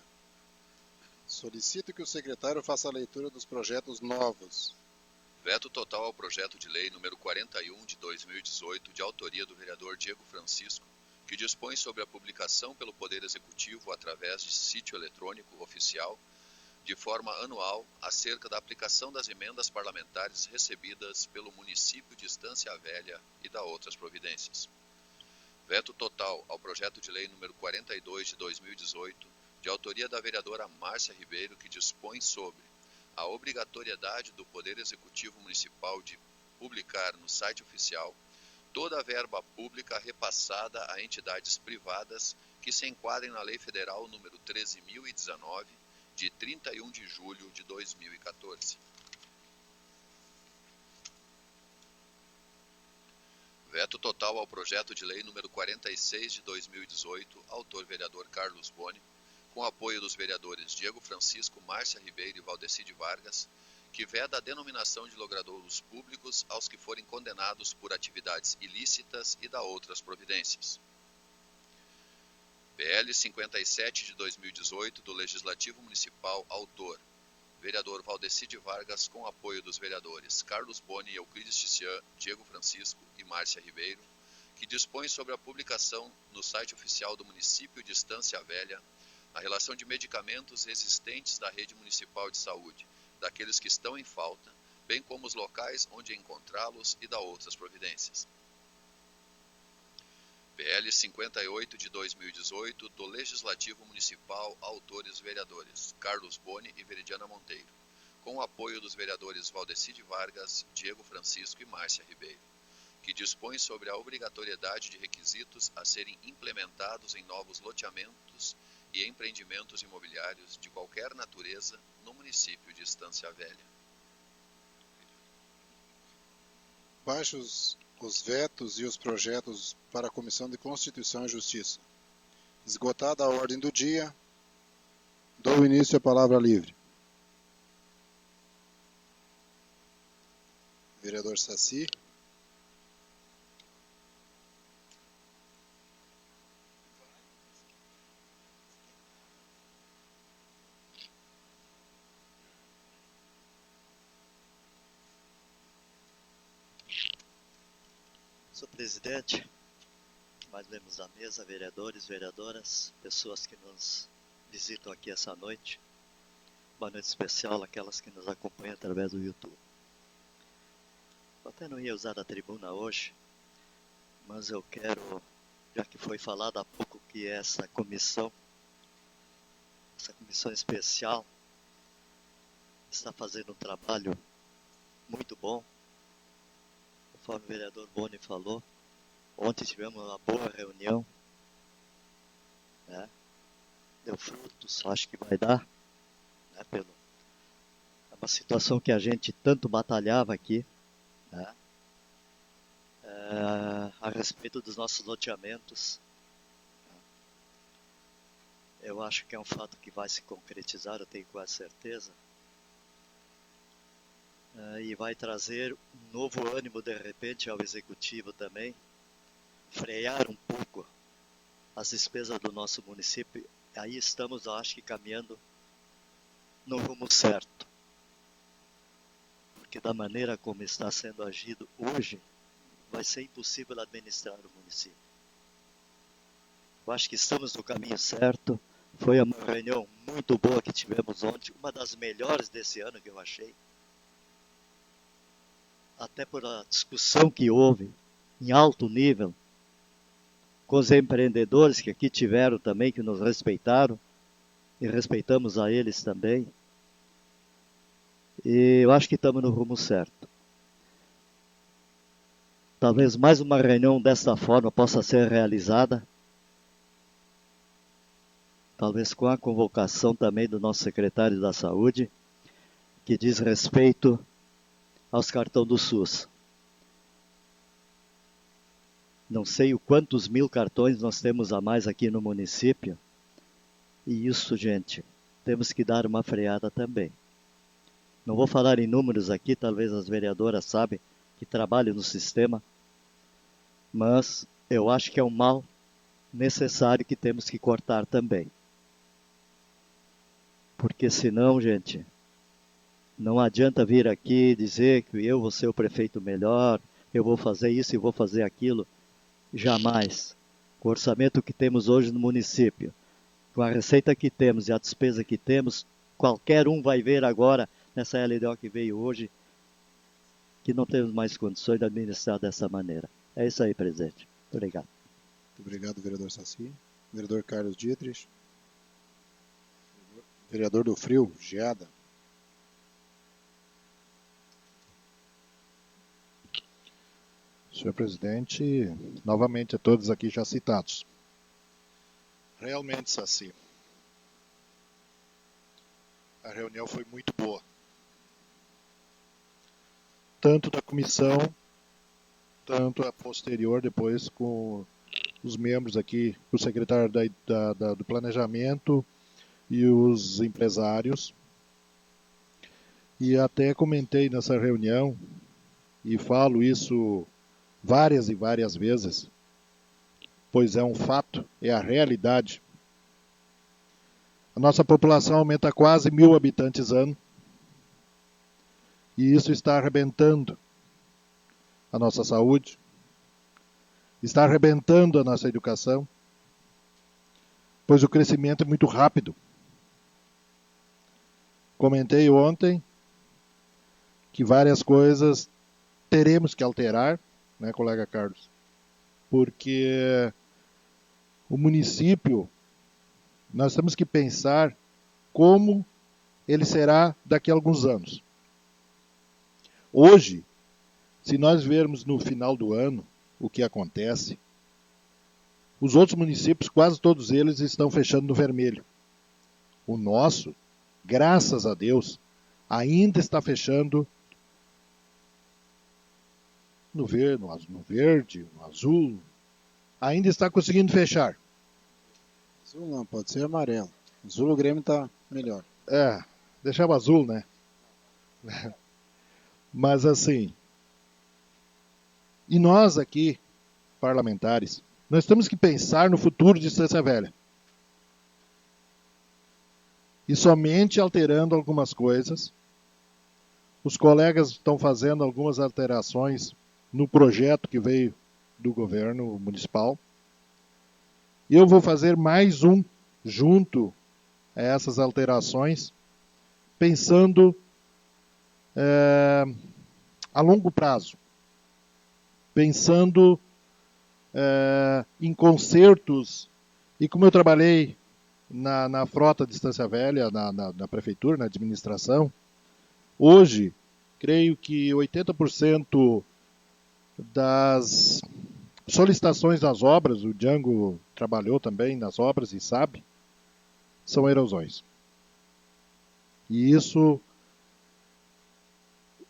Solicito que o secretário faça a leitura dos projetos novos. Veto total ao projeto de lei número 41 de 2018, de autoria do vereador Diego Francisco, que dispõe sobre a publicação pelo Poder Executivo através de sítio eletrônico oficial, de forma anual, acerca da aplicação das emendas parlamentares recebidas pelo município de Estância Velha e da outras providências. Veto total ao projeto de lei número 42 de 2018, de autoria da vereadora Márcia Ribeiro, que dispõe sobre a obrigatoriedade do Poder Executivo Municipal de publicar no site oficial toda a verba pública repassada a entidades privadas que se enquadrem na Lei Federal número 13.019, de 31 de julho de 2014. Veto total ao projeto de lei número 46 de 2018, autor vereador Carlos Boni, com apoio dos vereadores Diego Francisco, Márcia Ribeiro e Valdeci de Vargas, que veda a denominação de logradouros públicos aos que forem condenados por atividades ilícitas e da outras providências. PL 57 de 2018 do Legislativo Municipal, autor vereador Valdeci de Vargas, com apoio dos vereadores Carlos Boni, Euclides Tician, Diego Francisco e Márcia Ribeiro, que dispõe sobre a publicação no site oficial do município de Estância Velha a relação de medicamentos existentes da rede municipal de saúde, daqueles que estão em falta, bem como os locais onde encontrá-los e da outras providências. PL 58 de 2018 do Legislativo Municipal, autores vereadores Carlos Boni e Veridiana Monteiro, com o apoio dos vereadores Valdeci de Vargas, Diego Francisco e Márcia Ribeiro, que dispõe sobre a obrigatoriedade de requisitos a serem implementados em novos loteamentos e empreendimentos imobiliários de qualquer natureza no município de Estância Velha. Baixos os vetos e os projetos para a Comissão de Constituição e Justiça. Esgotada a ordem do dia, dou início à palavra livre. Vereador Saci. Senhor presidente, mais membros da mesa, vereadores, vereadoras, pessoas que nos visitam aqui essa noite. Boa noite especial àquelas que nos acompanham através do YouTube. Eu até não ia usar a tribuna hoje, mas eu quero, já que foi falado há pouco que essa comissão especial está fazendo um trabalho muito bom. Conforme o vereador Boni falou, ontem tivemos uma boa reunião, né? Deu frutos, acho que vai dar, né? É uma situação que a gente tanto batalhava aqui, né? A respeito dos nossos loteamentos. Eu acho que é um fato que vai se concretizar, eu tenho quase certeza. E vai trazer um novo ânimo de repente ao executivo também, frear um pouco as despesas do nosso município. Aí estamos, eu acho que caminhando no rumo certo, porque da maneira como está sendo agido hoje, vai ser impossível administrar o município. Eu acho que estamos no caminho certo. Foi uma reunião muito boa que tivemos ontem, uma das melhores desse ano que eu achei. Até por a discussão que houve em alto nível com os empreendedores que aqui tiveram também, que nos respeitaram, e respeitamos a eles também. E eu acho que estamos no rumo certo. Talvez mais uma reunião desta forma possa ser realizada, talvez com a convocação também do nosso secretário da Saúde, que diz respeito aos cartões do SUS. Não sei o quantos mil cartões nós temos a mais aqui no município. E isso, gente, temos que dar uma freada também. Não vou falar em números aqui, talvez as vereadoras sabem que trabalham no sistema. Mas eu acho que é um mal necessário que temos que cortar também. Porque senão, gente, não adianta vir aqui dizer que eu vou ser o prefeito melhor, eu vou fazer isso e vou fazer aquilo. Jamais. Com o orçamento que temos hoje no município, com a receita que temos e a despesa que temos, qualquer um vai ver agora, nessa LDO que veio hoje, que não temos mais condições de administrar dessa maneira. É isso aí, presidente. Muito obrigado. Muito obrigado, vereador Saci. Vereador Carlos Dietrich. Vereador do Frio, Geada. Senhor presidente, novamente a todos aqui já citados. Realmente, Saci, a reunião foi muito boa. Tanto da comissão, tanto a posterior, depois com os membros aqui, o secretário do Planejamento e os empresários. E até comentei nessa reunião, e falo isso várias e várias vezes, pois é um fato, é a realidade. A nossa população aumenta quase 1.000 habitantes ano, e isso está arrebentando a nossa saúde, está arrebentando a nossa educação, pois o crescimento é muito rápido. Comentei ontem que várias coisas teremos que alterar, né, colega Carlos? Porque o município, nós temos que pensar como ele será daqui a alguns anos. Hoje, se nós vermos no final do ano o que acontece, os outros municípios, quase todos eles, estão fechando no vermelho. O nosso, graças a Deus, ainda está fechando no verde, no azul, ainda está conseguindo fechar. Azul não, pode ser amarelo. Azul o Grêmio está melhor. Deixava azul, né? Mas assim, e nós aqui, parlamentares, nós temos que pensar no futuro de Estância Velha. E somente alterando algumas coisas. Os colegas estão fazendo algumas alterações no projeto que veio do governo municipal. E eu vou fazer mais um junto a essas alterações, pensando a longo prazo. Pensando em concertos, e como eu trabalhei na frota de Estância Velha, na prefeitura, na administração, hoje, creio que 80% das solicitações das obras, o Django trabalhou também nas obras e sabe, são erosões. E isso,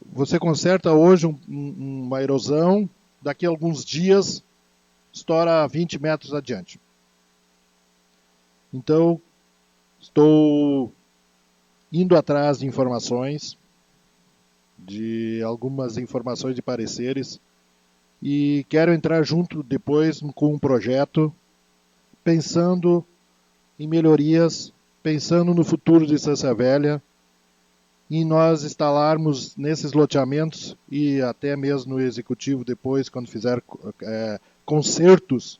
você conserta hoje uma erosão, daqui a alguns dias estoura 20 metros adiante. Então, estou indo atrás de informações, de algumas informações de pareceres, e quero entrar junto depois com um projeto, pensando em melhorias, pensando no futuro de Estância Velha, e nós instalarmos nesses loteamentos, e até mesmo no executivo depois, quando fizer concertos,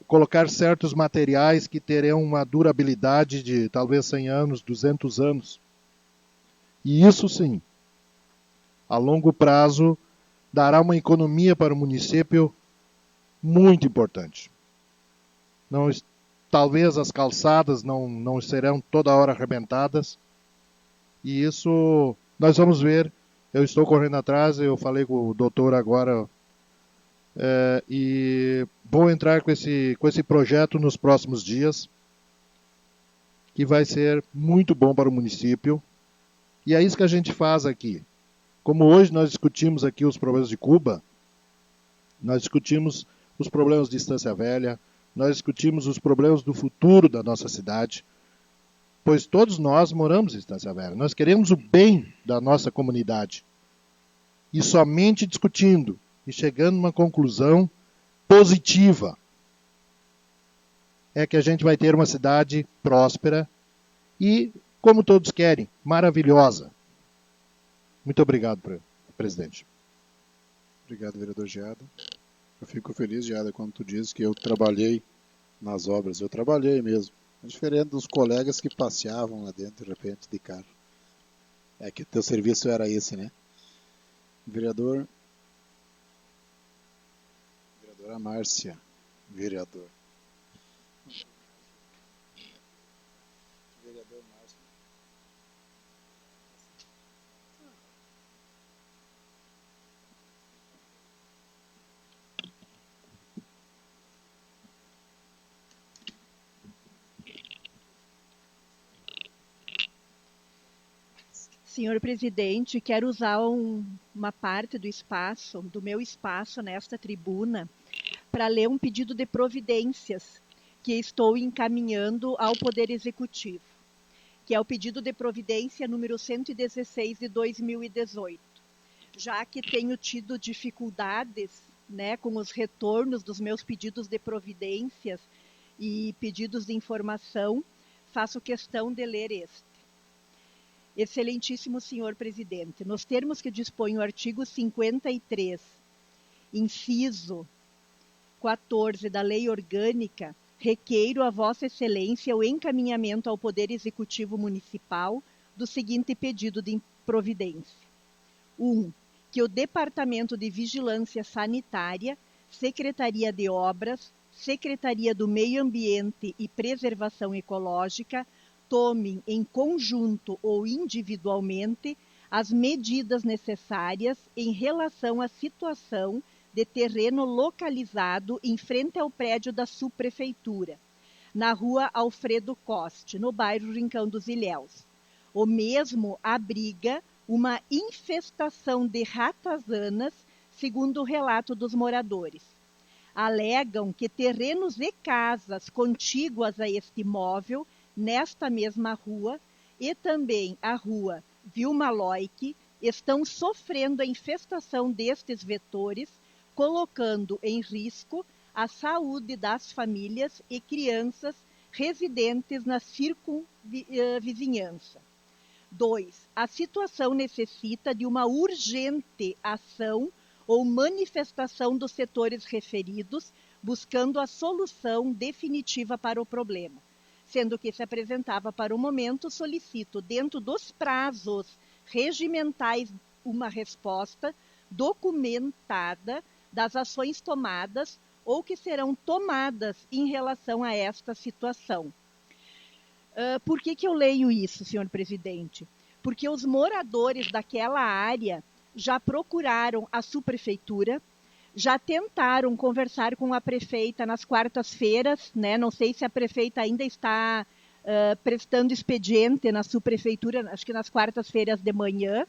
colocar certos materiais que terão uma durabilidade de talvez 100 anos, 200 anos. E isso sim, a longo prazo, dará uma economia para o município muito importante. Talvez as calçadas não serão toda hora arrebentadas, e isso nós vamos ver. Eu estou correndo atrás, eu falei com o doutor agora, e vou entrar com esse projeto nos próximos dias, que vai ser muito bom para o município. E é isso que a gente faz aqui. Como hoje nós discutimos aqui os problemas de Cuba, nós discutimos os problemas de Estância Velha, nós discutimos os problemas do futuro da nossa cidade, pois todos nós moramos em Estância Velha. Nós queremos o bem da nossa comunidade. E somente discutindo e chegando a uma conclusão positiva é que a gente vai ter uma cidade próspera e, como todos querem, maravilhosa. Muito obrigado, presidente. Obrigado, vereador Geada. Eu fico feliz, Geada, quando tu diz que eu trabalhei nas obras. Eu trabalhei mesmo. Diferente dos colegas que passeavam lá dentro, de repente, de carro. É que o teu serviço era esse, né? Vereadora Márcia. Vereador Márcia. Senhor presidente, quero usar uma parte do meu espaço nesta tribuna, para ler um pedido de providências que estou encaminhando ao Poder Executivo, que é o pedido de providência número 116 de 2018. Já que tenho tido dificuldades, né, com os retornos dos meus pedidos de providências e pedidos de informação, faço questão de ler este. Excelentíssimo senhor presidente, nos termos que dispõe o artigo 53, inciso 14 da Lei Orgânica, requeiro a Vossa Excelência o encaminhamento ao Poder Executivo Municipal do seguinte pedido de providência. Que o Departamento de Vigilância Sanitária, Secretaria de Obras, Secretaria do Meio Ambiente e Preservação Ecológica tomem em conjunto ou individualmente as medidas necessárias em relação à situação de terreno localizado em frente ao prédio da subprefeitura, na rua Alfredo Coste, no bairro Rincão dos Ilhéus. O mesmo abriga uma infestação de ratazanas, segundo o relato dos moradores. Alegam que terrenos e casas contíguas a este imóvel, nesta mesma rua, e também a rua Vilma Loic, estão sofrendo a infestação destes vetores, colocando em risco a saúde das famílias e crianças residentes na circunvizinhança. 2. A situação necessita de uma urgente ação ou manifestação dos setores referidos, buscando a solução definitiva para o problema. Sendo que se apresentava para o momento, solicito, dentro dos prazos regimentais, uma resposta documentada das ações tomadas ou que serão tomadas em relação a esta situação. Por que eu leio isso, senhor presidente? Porque os moradores daquela área já procuraram a subprefeitura, já tentaram conversar com a prefeita nas quartas-feiras, né? Não sei se a prefeita ainda está prestando expediente na subprefeitura, acho que nas quartas-feiras de manhã.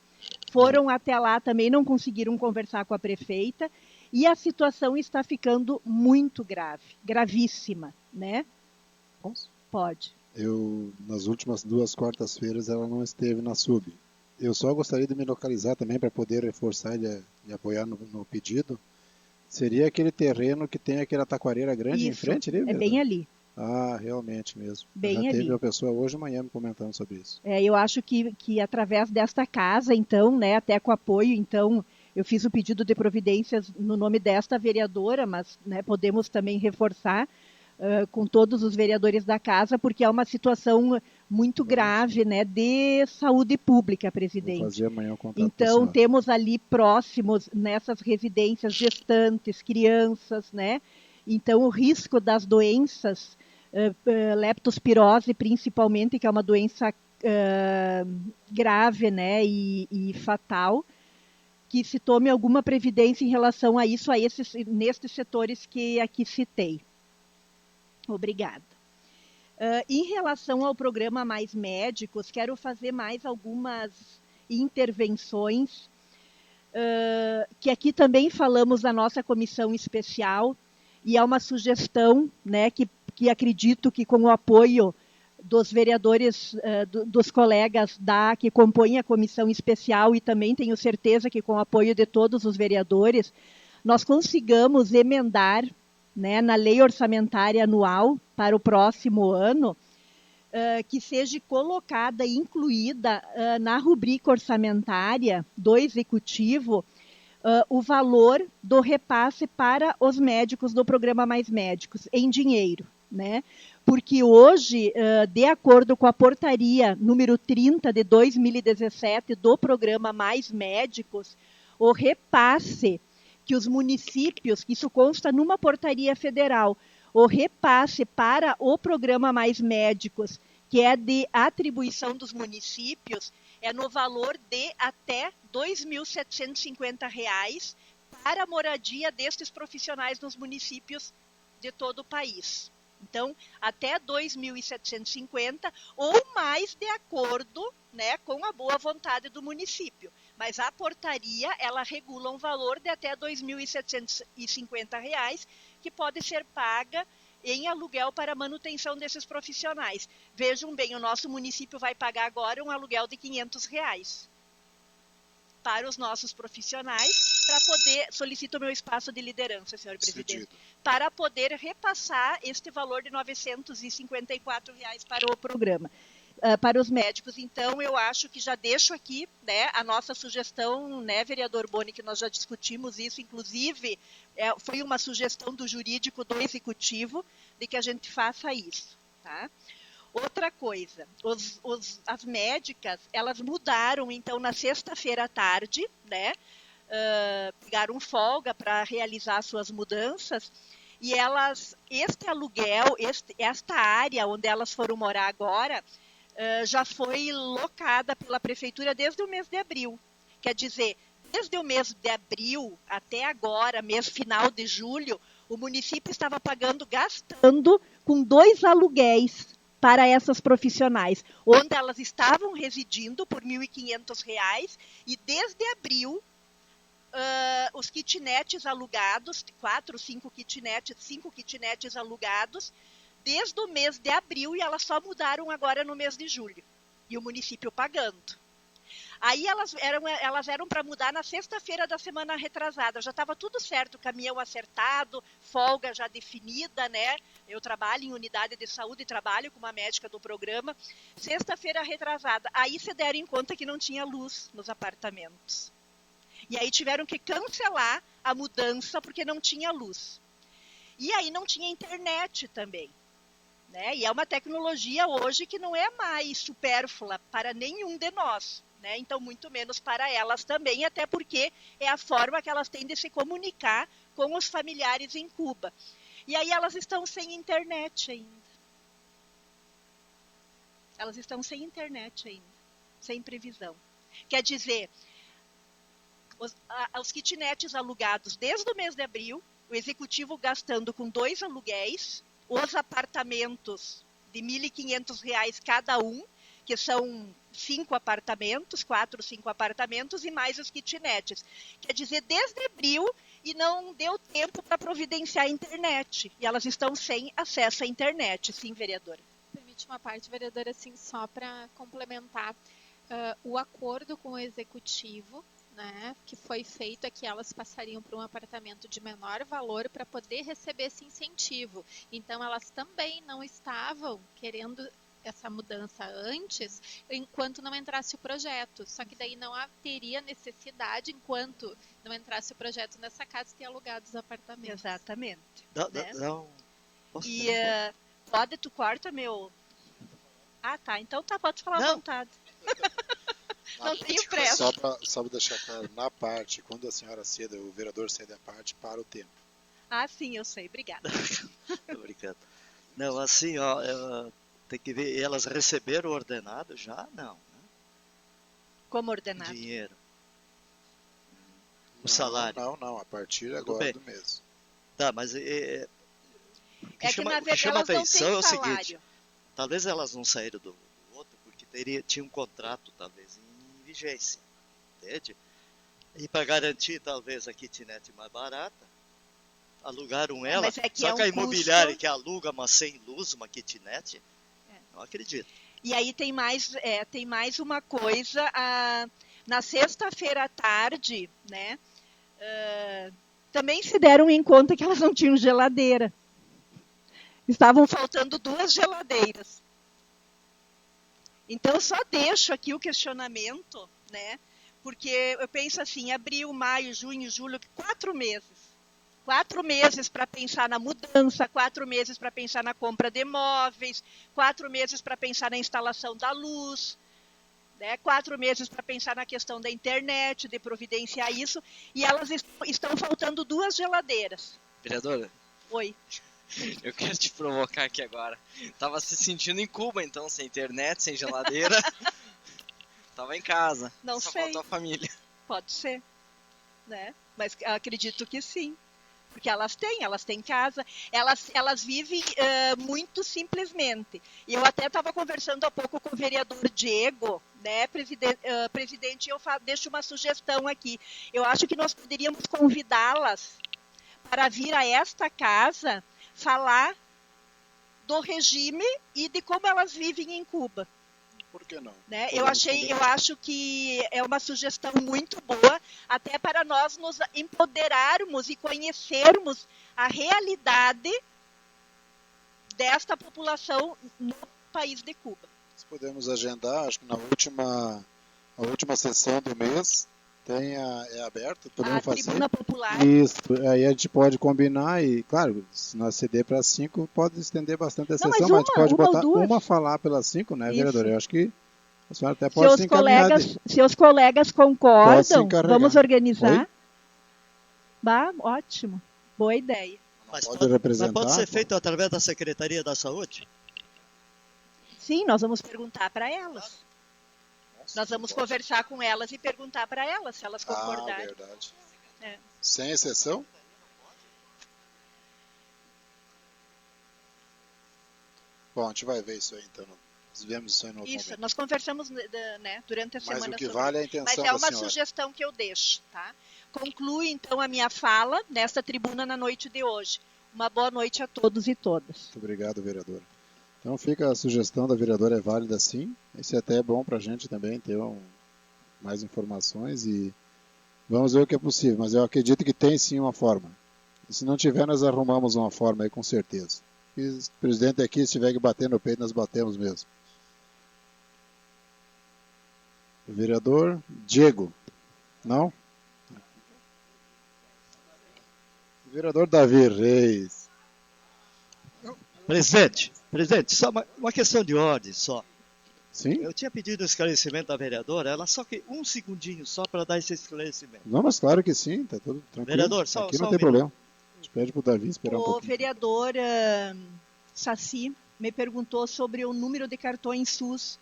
Foram até lá também, não conseguiram conversar com a prefeita, e a situação está ficando muito grave, gravíssima, né? Posso? Pode. Nas últimas 2 quartas-feiras, ela não esteve na sub. Eu só gostaria de me localizar também para poder reforçar e apoiar no pedido. Seria aquele terreno que tem aquela taquareira grande em frente ali? É bem ali. Ah, realmente mesmo. Bem já ali. teve uma pessoa hoje de manhã me comentando sobre isso. Eu acho que através desta casa, então, né, até com apoio, então, eu fiz o pedido de providências no nome desta vereadora, mas, né, podemos também reforçar com todos os vereadores da casa, porque é uma situação muito grave, né, de saúde pública, presidente. Vou fazer amanhã o contato. Então, temos ali próximos, nessas residências, gestantes, crianças, né? Então, o risco das doenças, leptospirose principalmente, que é uma doença grave, né, e fatal, que se tome alguma previdência em relação a isso, nestes setores que aqui citei. Obrigada. Em relação ao programa Mais Médicos, quero fazer mais algumas intervenções, que aqui também falamos da nossa comissão especial, e é uma sugestão, né, que acredito que com o apoio dos vereadores, dos colegas que compõem a comissão especial, e também tenho certeza que com o apoio de todos os vereadores, nós consigamos emendar, né, na lei orçamentária anual para o próximo ano, que seja colocada e incluída na rubrica orçamentária do Executivo o valor do repasse para os médicos do programa Mais Médicos, em dinheiro, né? Porque hoje, de acordo com a portaria número 30 de 2017 do programa Mais Médicos, o repasse que os municípios, que isso consta numa portaria federal, o repasse para o programa Mais Médicos, que é de atribuição dos municípios, é no valor de até R$ 2.750 para a moradia destes profissionais nos municípios de todo o país. Então, até R$ 2.750 ou mais, de acordo, né, com a boa vontade do município. Mas a portaria, ela regula um valor de até R$ 2.750, que pode ser paga em aluguel para manutenção desses profissionais. Vejam bem, o nosso município vai pagar agora um aluguel de R$ 500 para os nossos profissionais, para poder, solicito o meu espaço de liderança, senhor presidente, para poder repassar este valor de R$ 954 para o programa. Para os médicos. Então, eu acho que já deixo aqui, né, a nossa sugestão, né, vereador Boni, que nós já discutimos isso, inclusive, foi uma sugestão do jurídico do Executivo, de que a gente faça isso. Tá? outra coisa, as médicas, elas mudaram, então, na sexta-feira à tarde, né? Pegaram folga para realizar suas mudanças, e este aluguel, esta área onde elas foram morar agora, já foi locada pela prefeitura desde o mês de abril. Quer dizer, desde o mês de abril até agora, mês final de julho, o município estava gastando com 2 aluguéis para essas profissionais, onde elas estavam residindo por R$ 1.500, e desde abril, os kitnets alugados, 5 kitnets alugados, desde o mês de abril, e elas só mudaram agora no mês de julho, e o município pagando. Aí elas eram para mudar na sexta-feira da semana retrasada. Já estava tudo certo, caminhão acertado, folga já definida, né? Eu trabalho em unidade de saúde, trabalho com uma médica do programa. Sexta-feira retrasada. Aí se deram em conta que não tinha luz nos apartamentos. E aí tiveram que cancelar a mudança porque não tinha luz. E aí não tinha internet também. Né? E é uma tecnologia hoje que não é mais supérflua para nenhum de nós. Né? Então, muito menos para elas também, até porque é a forma que elas têm de se comunicar com os familiares em Cuba. E aí elas estão sem internet ainda. Elas estão sem internet ainda, sem previsão. Quer dizer, os kitnets alugados desde o mês de abril, o executivo gastando com 2 aluguéis, os apartamentos de R$ 1.500 cada um, que são 5 apartamentos, 4, 5 apartamentos, e mais os kitnets. Quer dizer, desde abril, e não deu tempo para providenciar a internet. E elas estão sem acesso à internet. Sim, vereadora. Permite uma parte, vereadora, assim, só para complementar. O acordo com o executivo, né, que foi feito é que elas passariam para um apartamento de menor valor para poder receber esse incentivo. Então, elas também não estavam querendo essa mudança antes, enquanto não entrasse o projeto. Só que daí não teria necessidade, enquanto não entrasse o projeto nessa casa, ter alugado os apartamentos. Exatamente. Né? E tu corta meu... Ah, tá. Então tá, pode falar à vontade. Não tenho pressa. Só para deixar claro, na parte, quando a senhora cede, o vereador cede a parte, para o tempo. Ah, sim, eu sei. Obrigada. Obrigado. Não, assim, ó... Tem que ver, elas receberam o ordenado já? Não. Né? Como ordenado? Dinheiro. O salário. Não, a partir agora do mês. Tá, mas o que chama elas atenção é o salário. seguinte, talvez elas não saíram do outro porque tinha um contrato, talvez, em vigência, entende? E para garantir, talvez, a kitnet mais barata, alugaram ela, só que a imobiliária que aluga, mas sem luz, uma kitnet... Não acredito. E aí tem mais uma coisa, na sexta-feira à tarde, né, também se deram em conta que elas não tinham geladeira. Estavam faltando 2 geladeiras. Então, só deixo aqui o questionamento, né, porque eu penso assim, abril, maio, junho, julho, 4 meses. 4 meses para pensar na mudança, 4 meses para pensar na compra de móveis, 4 meses para pensar na instalação da luz, né? 4 meses para pensar na questão da internet, de providenciar isso, e elas estão faltando 2 geladeiras. Vereadora? Oi. Eu quero te provocar aqui agora. Tava se sentindo em Cuba, então, sem internet, sem geladeira. Tava em casa. Não só sei. Faltou a família. Pode ser, né? Mas acredito que sim. Porque elas têm casa, elas vivem muito simplesmente. E eu até estava conversando há pouco com o vereador Diego, né, presidente, eu deixo uma sugestão aqui. Eu acho que nós poderíamos convidá-las para vir a esta casa falar do regime e de como elas vivem em Cuba. Por que não? Né? Eu acho que é uma sugestão muito boa, até para nós nos empoderarmos e conhecermos a realidade desta população no país de Cuba. Podemos agendar, acho que na última sessão do mês, É aberto, podemos fazer. Tribuna popular. Isso, aí a gente pode combinar e, claro, se nós ceder para 5, pode estender bastante a sessão, mas a gente pode botar uma falar pelas 5, né, vereador? Eu acho que a senhora até pode se encaminhar. Se os colegas concordam, vamos organizar. Ótimo, boa ideia. Mas pode ser feito através da Secretaria da Saúde? Sim, nós vamos perguntar para elas. Nós vamos conversar com elas e perguntar para elas se elas concordarem. Verdade. Sem exceção? Bom, a gente vai ver isso aí, então. Nós vemos isso aí no outro momento. Nós conversamos durante a semana. Mas o que vale é a intenção da senhora. Mas é uma sugestão que eu deixo, tá? Conclui, então, a minha fala nesta tribuna na noite de hoje. Uma boa noite a todos e todas. Muito obrigado, vereadora. Então fica a sugestão da vereadora, é válida sim. Isso é até bom para a gente também ter mais informações e vamos ver o que é possível. Mas eu acredito que tem sim uma forma. E se não tiver, nós arrumamos uma forma aí com certeza. E se o presidente aqui estiver que bater no peito, nós batemos mesmo. O vereador Diego. Não? O vereador Davi Reis. Presidente, só uma questão de ordem só. Sim? Eu tinha pedido o esclarecimento da vereadora, ela só que um segundinho só para dar esse esclarecimento. Não, mas claro que sim, tá tudo tranquilo. Vereador, aqui não tem problema. A gente pede pro Davi esperar um pouquinho. O vereador Saci me perguntou sobre o número de cartões SUS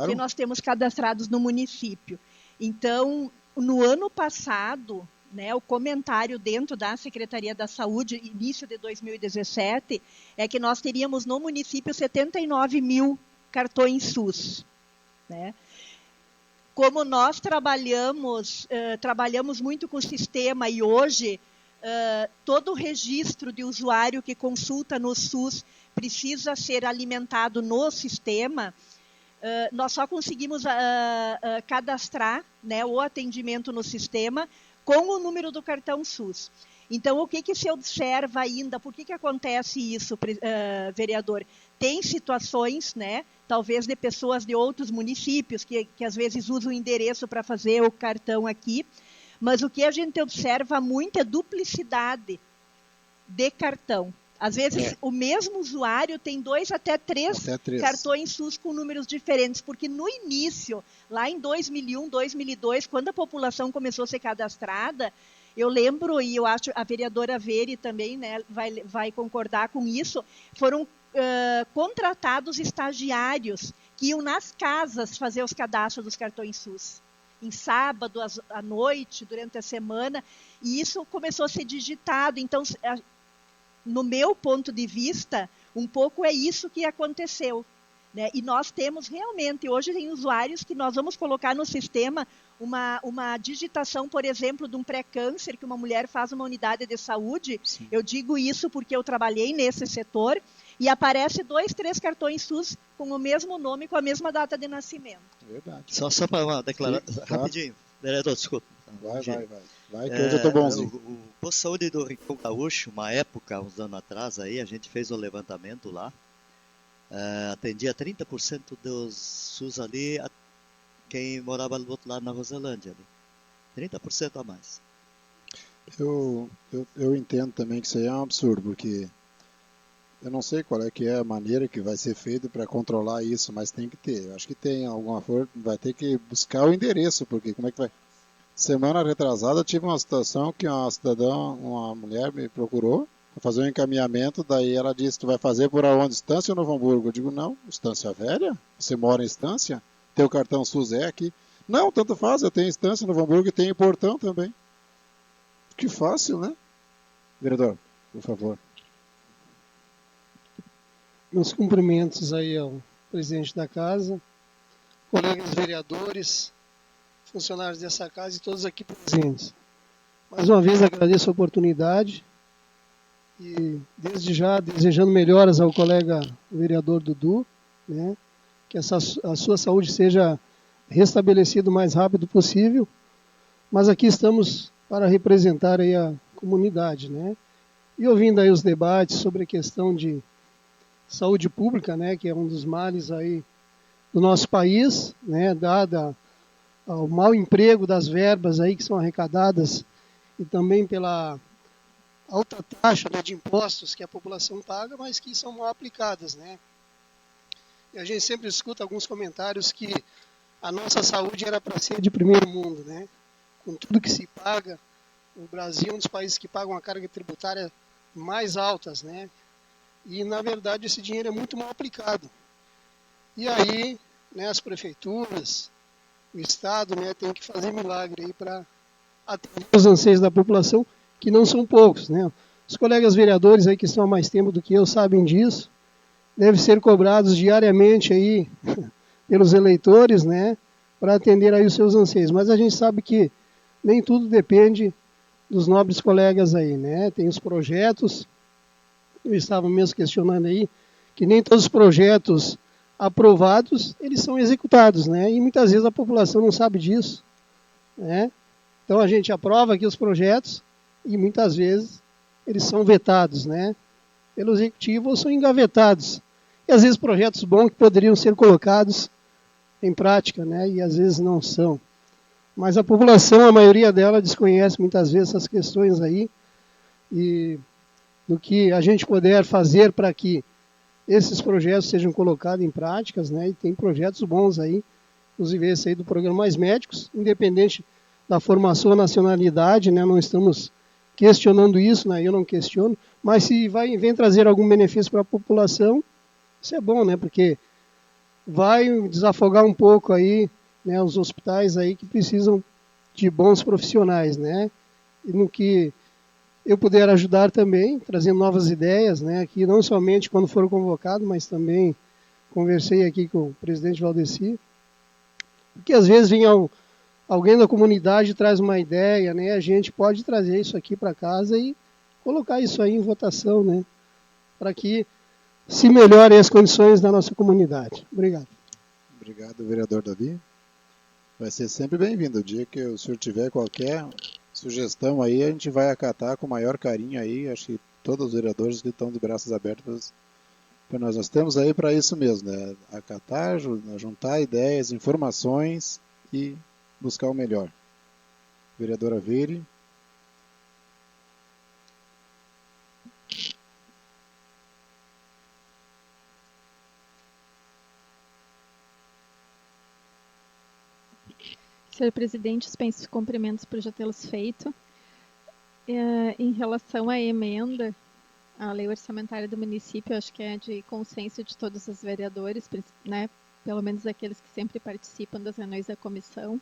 que nós temos cadastrados no município. Então, no ano passado, o comentário dentro da Secretaria da Saúde, início de 2017, é que nós teríamos no município 79 mil cartões SUS. Como nós trabalhamos muito com o sistema e hoje todo o registro de usuário que consulta no SUS precisa ser alimentado no sistema, nós só conseguimos cadastrar o atendimento no sistema com o número do cartão SUS. Então, o que se observa ainda? Por que acontece isso, vereador? Tem situações, talvez de pessoas de outros municípios que às vezes usam o endereço para fazer o cartão aqui, mas o que a gente observa muito é duplicidade de cartão. Às vezes, o mesmo usuário tem 2 até 3 cartões SUS com números diferentes, porque no início, lá em 2001, 2002, quando a população começou a ser cadastrada, eu lembro, e eu acho a vereadora Veri também vai concordar com isso, foram contratados estagiários que iam nas casas fazer os cadastros dos cartões SUS. Em sábado, à noite, durante a semana, e isso começou a ser digitado. Então, no meu ponto de vista, um pouco é isso que aconteceu. E nós temos realmente, hoje tem usuários que nós vamos colocar no sistema uma digitação, por exemplo, de um pré-câncer, que uma mulher faz uma unidade de saúde. Sim. Eu digo isso porque eu trabalhei nesse setor, e aparece 2, 3 cartões SUS com o mesmo nome, com a mesma data de nascimento. Verdade. Só para uma declaração, rapidinho, vereador, desculpa. Vai, que hoje eu tô bonzinho. O posto de saúde do Rincão Gaúcho, uma época, uns anos atrás, aí, a gente fez um levantamento lá, atendia 30% dos SUS ali, quem morava do outro lado na Roselândia ali. 30% a mais. Eu entendo também que isso aí é um absurdo, porque eu não sei qual é a maneira que vai ser feito para controlar isso, mas tem que ter. Eu acho que tem alguma forma, vai ter que buscar o endereço, porque como é que vai? Semana retrasada eu tive uma situação que uma mulher me procurou para fazer um encaminhamento, daí ela disse, tu vai fazer por aonde? Estância ou Novo Hamburgo? Eu digo, não, Estância Velha? Você mora em Estância? Teu cartão SUS é aqui? Não, tanto faz, eu tenho Estância em Novo Hamburgo e tenho em Portão também. Que fácil, né? Vereador, por favor. Meus cumprimentos aí ao presidente da casa, colegas vereadores, funcionários dessa casa e todos aqui presentes. Mais uma vez agradeço a oportunidade e desde já desejando melhoras ao colega vereador Dudu, que a sua saúde seja restabelecida o mais rápido possível, mas aqui estamos para representar aí a comunidade, E ouvindo aí os debates sobre a questão de saúde pública, que é um dos males aí do nosso país, dada ao mau emprego das verbas aí que são arrecadadas e também pela alta taxa, né, de impostos que a população paga, mas que são mal aplicadas, né? E a gente sempre escuta alguns comentários que a nossa saúde era para ser de primeiro mundo, né? Com tudo que se paga, o Brasil é um dos países que pagam a carga tributária mais altas, né? E, na verdade, esse dinheiro é muito mal aplicado. E aí, né, as prefeituras, o Estado, né, tem que fazer milagre aí para atender os anseios da população, que não são poucos, né? Os colegas vereadores aí que estão há mais tempo do que eu sabem disso, devem ser cobrados diariamente aí pelos eleitores, né, para atender aí os seus anseios. Mas a gente sabe que nem tudo depende dos nobres colegas aí, né? Tem os projetos, eu estava mesmo questionando aí, que nem todos os projetos aprovados, eles são executados, né? E muitas vezes a população não sabe disso, né? Então a gente aprova aqui os projetos e muitas vezes eles são vetados, né? Pelo executivo ou são engavetados. E às vezes projetos bons que poderiam ser colocados em prática, né? E às vezes não são. Mas a população, a maioria dela, desconhece muitas vezes essas questões aí. E do que a gente puder fazer para que esses projetos sejam colocados em práticas, né? E tem projetos bons aí, inclusive esse aí do programa Mais Médicos, independente da formação ou nacionalidade, né? Não estamos questionando isso, né? Eu não questiono, mas se vem trazer algum benefício para a população, isso é bom, né? Porque vai desafogar um pouco aí, né, os hospitais aí que precisam de bons profissionais, né? E no que eu puder ajudar também, trazendo novas ideias, né? Aqui não somente quando for convocado, mas também conversei aqui com o presidente Valdeci, porque às vezes vem alguém da comunidade e traz uma ideia, né? A gente pode trazer isso aqui para casa e colocar isso aí em votação, né? Para que se melhorem as condições da nossa comunidade. Obrigado. Obrigado, vereador Davi. Vai ser sempre bem-vindo. O dia que o senhor tiver qualquer sugestão aí, a gente vai acatar com o maior carinho aí. Acho que todos os vereadores que estão de braços abertos para nós. Nós estamos aí para isso mesmo, né? Acatar, juntar ideias, informações e buscar o melhor. Vereadora Veire. Senhor presidente, dispenso os cumprimentos por já tê-los feito. Em relação à emenda à lei orçamentária do município, acho que é de consenso de todos os vereadores, né, pelo menos aqueles que sempre participam das reuniões da comissão,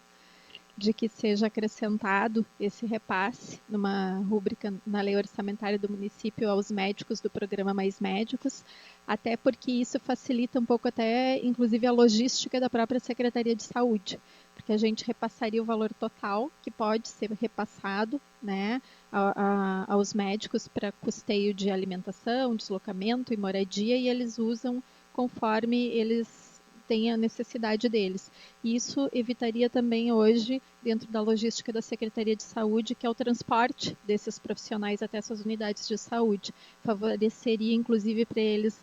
de que seja acrescentado esse repasse numa rúbrica na lei orçamentária do município aos médicos do programa Mais Médicos, até porque isso facilita um pouco até, inclusive, a logística da própria Secretaria de Saúde, porque a gente repassaria o valor total que pode ser repassado, né, aos médicos para custeio de alimentação, deslocamento e moradia, e eles usam conforme eles têm a necessidade deles. E isso evitaria também hoje, dentro da logística da Secretaria de Saúde, que é o transporte desses profissionais até essas unidades de saúde. Favoreceria, inclusive, para eles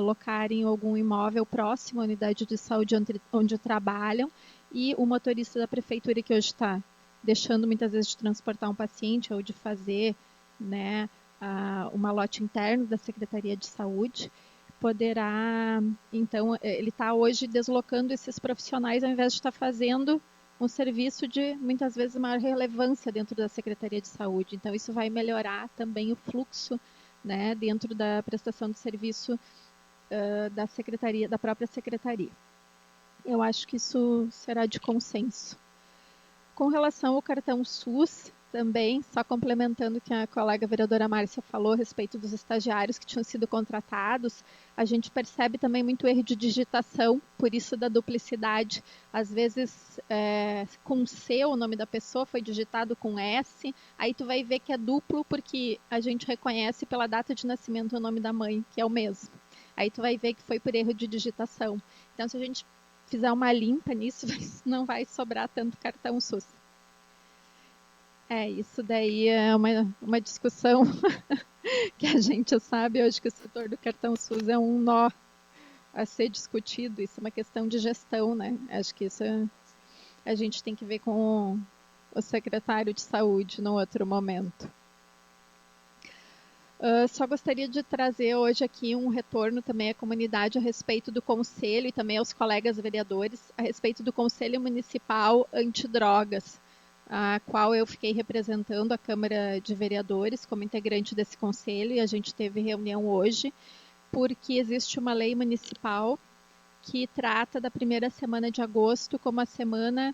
locarem algum imóvel próximo à unidade de saúde onde trabalham, e o motorista da prefeitura que hoje está deixando muitas vezes de transportar um paciente ou de fazer, né, uma lote interno da Secretaria de Saúde, poderá, então, ele está hoje deslocando esses profissionais ao invés de estar fazendo um serviço de, muitas vezes, maior relevância dentro da Secretaria de Saúde. Então, isso vai melhorar também o fluxo, né, dentro da prestação de serviço da secretaria, da própria secretaria. Eu acho que isso será de consenso. Com relação ao cartão SUS, também, só complementando o que a colega vereadora Márcia falou a respeito dos estagiários que tinham sido contratados, a gente percebe também muito erro de digitação, por isso da duplicidade. Às vezes, com C o nome da pessoa foi digitado com S, aí tu vai ver que é duplo, porque a gente reconhece pela data de nascimento o nome da mãe, que é o mesmo. Aí tu vai ver que foi por erro de digitação. Então, se a gente fizer uma limpa nisso, não vai sobrar tanto cartão SUS. Isso daí é uma discussão que a gente sabe hoje que o setor do cartão SUS é um nó a ser discutido, isso é uma questão de gestão, né? Acho que isso a gente tem que ver com o secretário de saúde no outro momento. Só gostaria de trazer hoje aqui um retorno também à comunidade a respeito do conselho e também aos colegas vereadores a respeito do Conselho Municipal Antidrogas, a qual eu fiquei representando a Câmara de Vereadores como integrante desse conselho, e a gente teve reunião hoje porque existe uma lei municipal que trata da primeira semana de agosto como a semana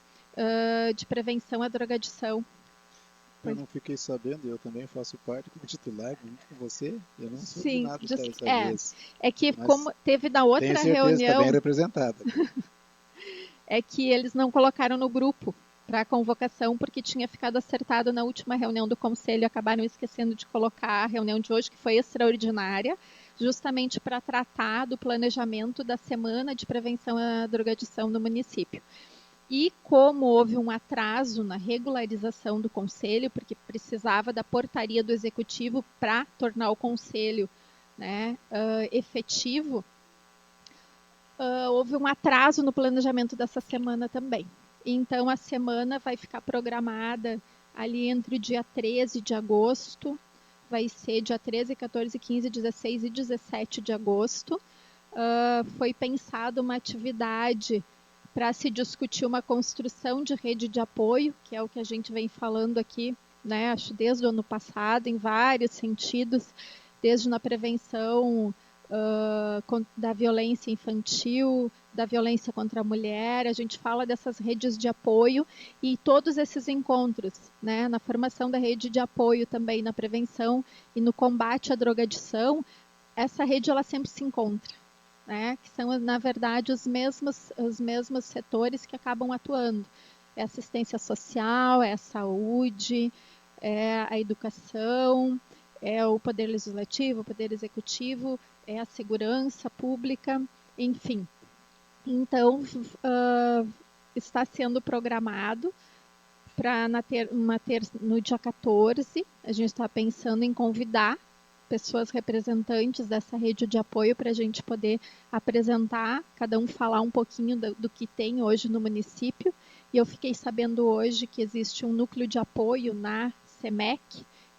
de prevenção à drogadição. Eu não fiquei sabendo, eu também faço parte como titular, junto com você. Eu não sou Sim, de nada dessa vez. É que Mas como teve da outra tenho certeza reunião... que está bem representada. É que eles não colocaram no grupo para a convocação, porque tinha ficado acertado na última reunião do Conselho, acabaram esquecendo de colocar a reunião de hoje, que foi extraordinária, justamente para tratar do planejamento da semana de prevenção à drogadição no município. E como houve um atraso na regularização do Conselho, porque precisava da portaria do Executivo para tornar o Conselho, né, efetivo, houve um atraso no planejamento dessa semana também. Então, a semana vai ficar programada ali entre o dia 13 de agosto, vai ser dia 13, 14, 15, 16 e 17 de agosto. Foi pensada uma atividade para se discutir uma construção de rede de apoio, que é o que a gente vem falando aqui, né, acho desde o ano passado, em vários sentidos, desde na prevenção da violência infantil, da violência contra a mulher, a gente fala dessas redes de apoio e todos esses encontros, né, na formação da rede de apoio também, na prevenção e no combate à drogadição, essa rede ela sempre se encontra. Né, que são, na verdade, os mesmos setores que acabam atuando. É assistência social, é a saúde, é a educação, é o poder legislativo, o poder executivo, é a segurança pública, enfim. Então, está sendo programado para no dia 14, a gente está pensando em convidar pessoas representantes dessa rede de apoio para a gente poder apresentar, cada um falar um pouquinho do que tem hoje no município. E eu fiquei sabendo hoje que existe um núcleo de apoio na SEMEC,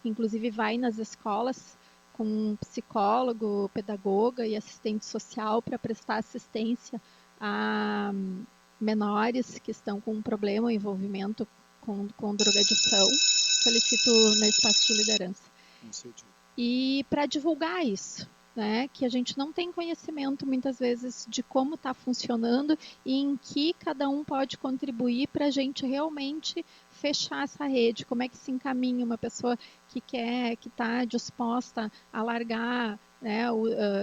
que inclusive vai nas escolas com um psicólogo, pedagoga e assistente social para prestar assistência a menores que estão com um problema ou envolvimento com drogadição. Solicito meu espaço de liderança. E para divulgar isso, né, que a gente não tem conhecimento muitas vezes de como está funcionando e em que cada um pode contribuir para a gente realmente fechar essa rede, como é que se encaminha uma pessoa que está disposta a largar, né,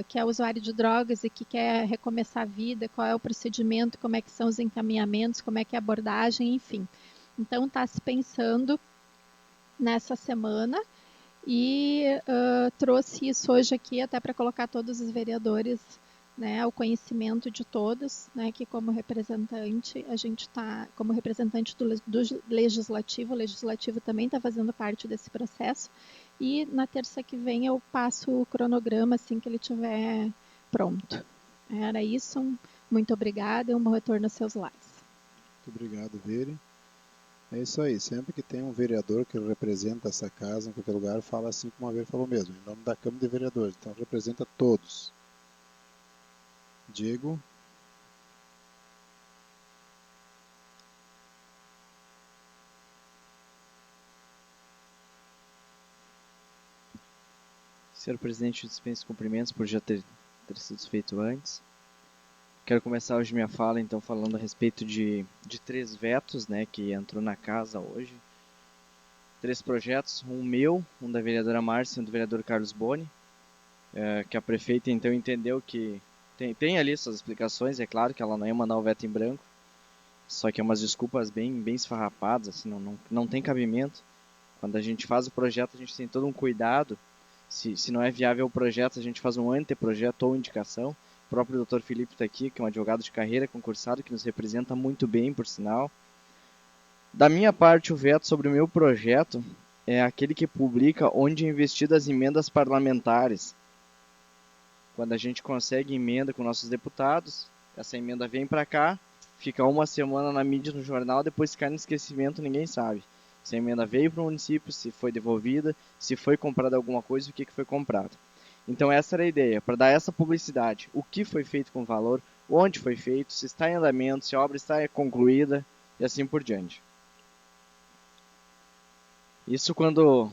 que é usuário de drogas e que quer recomeçar a vida, qual é o procedimento, como é que são os encaminhamentos, como é que é a abordagem, enfim. Então está se pensando nessa semana. E trouxe isso hoje aqui até para colocar todos os vereadores, né, ao conhecimento de todos, né, que como representante, a gente está, como representante do legislativo, o legislativo também está fazendo parte desse processo, e na terça que vem eu passo o cronograma assim que ele estiver pronto. Era isso, muito obrigada e um bom retorno aos seus lares. Muito obrigado, Vere. É isso aí, sempre que tem um vereador que representa essa casa em qualquer lugar, fala assim como a Vere falou mesmo, em nome da Câmara de Vereadores, então representa todos. Diego. Senhor presidente, dispenso cumprimentos por já ter sido feito antes. Quero começar hoje minha fala, então, falando a respeito de 3 vetos, né, que entrou na casa hoje. 3 projetos, um meu, um da vereadora Márcia e um do vereador Carlos Boni, que a prefeita, então, entendeu que tem ali suas explicações, é claro que ela não ia mandar o veto em branco, só que é umas desculpas bem esfarrapadas, assim, não tem cabimento. Quando a gente faz o projeto, a gente tem todo um cuidado. Se não é viável o projeto, a gente faz um anteprojeto ou indicação. O próprio Dr. Felipe está aqui, que é um advogado de carreira concursado, que nos representa muito bem, por sinal. Da minha parte, o veto sobre o meu projeto é aquele que publica onde é investido as emendas parlamentares. Quando a gente consegue emenda com nossos deputados, essa emenda vem para cá fica uma semana na mídia, no jornal, depois cai no esquecimento, ninguém sabe. Se a emenda veio para o município, se foi devolvida, se foi comprada alguma coisa, o que foi comprado. Então essa era a ideia, para dar essa publicidade. O que foi feito com valor, onde foi feito, se está em andamento, se a obra está concluída e assim por diante. Isso quando o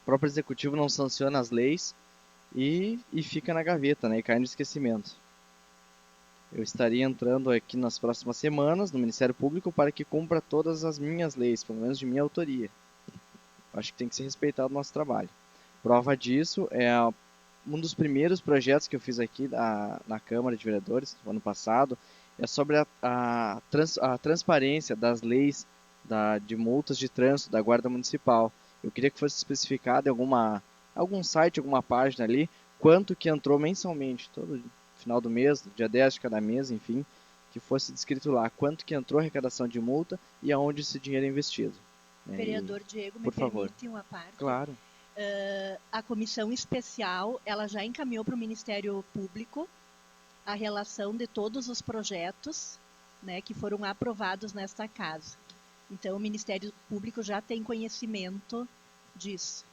próprio executivo não sanciona as leis e fica na gaveta, né, e cai no esquecimento. Eu estaria entrando aqui nas próximas semanas no Ministério Público para que cumpra todas as minhas leis, pelo menos de minha autoria. Acho que tem que ser respeitado o nosso trabalho. Prova disso é um dos primeiros projetos que eu fiz aqui na Câmara de Vereadores, no ano passado, é sobre a transparência das leis de multas de trânsito da Guarda Municipal. Eu queria que fosse especificado em algum site, alguma página ali, quanto que entrou mensalmente, todo final do mês, dia 10 de cada mês, enfim, que fosse descrito lá quanto que entrou a arrecadação de multa e aonde esse dinheiro é investido. Vereador Diego, me permite uma parte? Claro. A comissão especial, ela já encaminhou para o Ministério Público a relação de todos os projetos, né, que foram aprovados nesta casa. Então, o Ministério Público já tem conhecimento disso.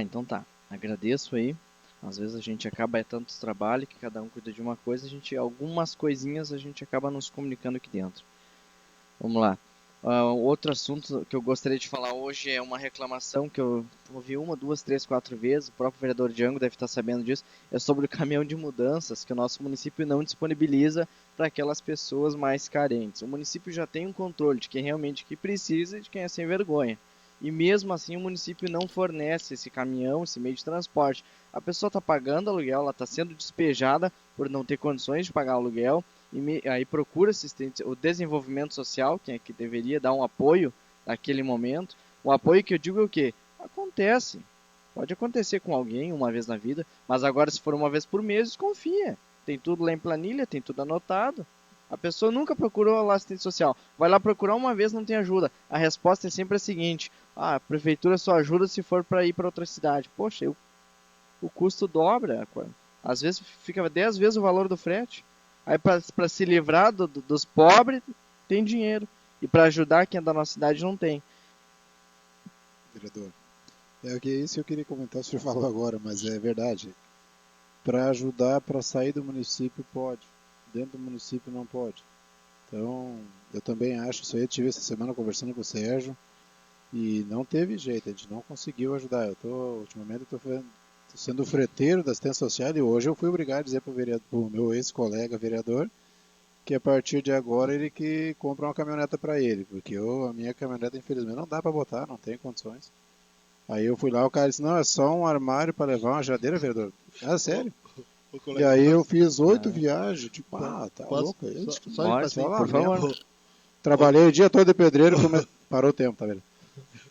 Então tá. Agradeço aí. Às vezes a gente acaba tanto trabalho que cada um cuida de uma coisa, algumas coisinhas a gente acaba nos comunicando aqui dentro. Vamos lá. Outro assunto que eu gostaria de falar hoje é uma reclamação que eu ouvi 1, 2, 3, 4 vezes, o próprio vereador Django deve estar sabendo disso, é sobre o caminhão de mudanças que o nosso município não disponibiliza para aquelas pessoas mais carentes. O município já tem um controle de quem realmente precisa e de quem é sem vergonha. E mesmo assim o município não fornece esse caminhão, esse meio de transporte. A pessoa está pagando aluguel, ela está sendo despejada por não ter condições de pagar aluguel, e aí procura assistência, o desenvolvimento social, que é que deveria dar um apoio naquele momento. O apoio que eu digo é o quê? Acontece. Pode acontecer com alguém uma vez na vida, mas agora se for uma vez por mês, desconfia. Tem tudo lá em planilha, tem tudo anotado. A pessoa nunca procurou lá assistente social. Vai lá procurar uma vez, não tem ajuda. A resposta é sempre a seguinte: a prefeitura só ajuda se for para ir para outra cidade. Poxa, o custo dobra. Às vezes fica 10 vezes o valor do frete. Aí para se livrar dos pobres, tem dinheiro. E para ajudar quem é da nossa cidade, não tem. Vereador, isso que eu queria comentar, o senhor falou agora, mas é verdade. Para ajudar, para sair do município, pode. Dentro do município não pode. Então, eu também acho isso aí. Eu tive essa semana conversando com o Sérgio e não teve jeito, a gente não conseguiu ajudar. Ultimamente eu estou sendo freteiro da assistência social e hoje eu fui obrigado a dizer para o meu ex-colega vereador que a partir de agora ele que compra uma caminhoneta para ele, porque a minha caminhoneta infelizmente não dá para botar, não tem condições. Aí eu fui lá, o cara disse, não, é só um armário para levar uma geladeira, vereador. Sério? E aí eu fiz 8 viagens, tipo, tá louco. Por favor. Trabalhei o dia todo de pedreiro, parou o tempo, tá vendo?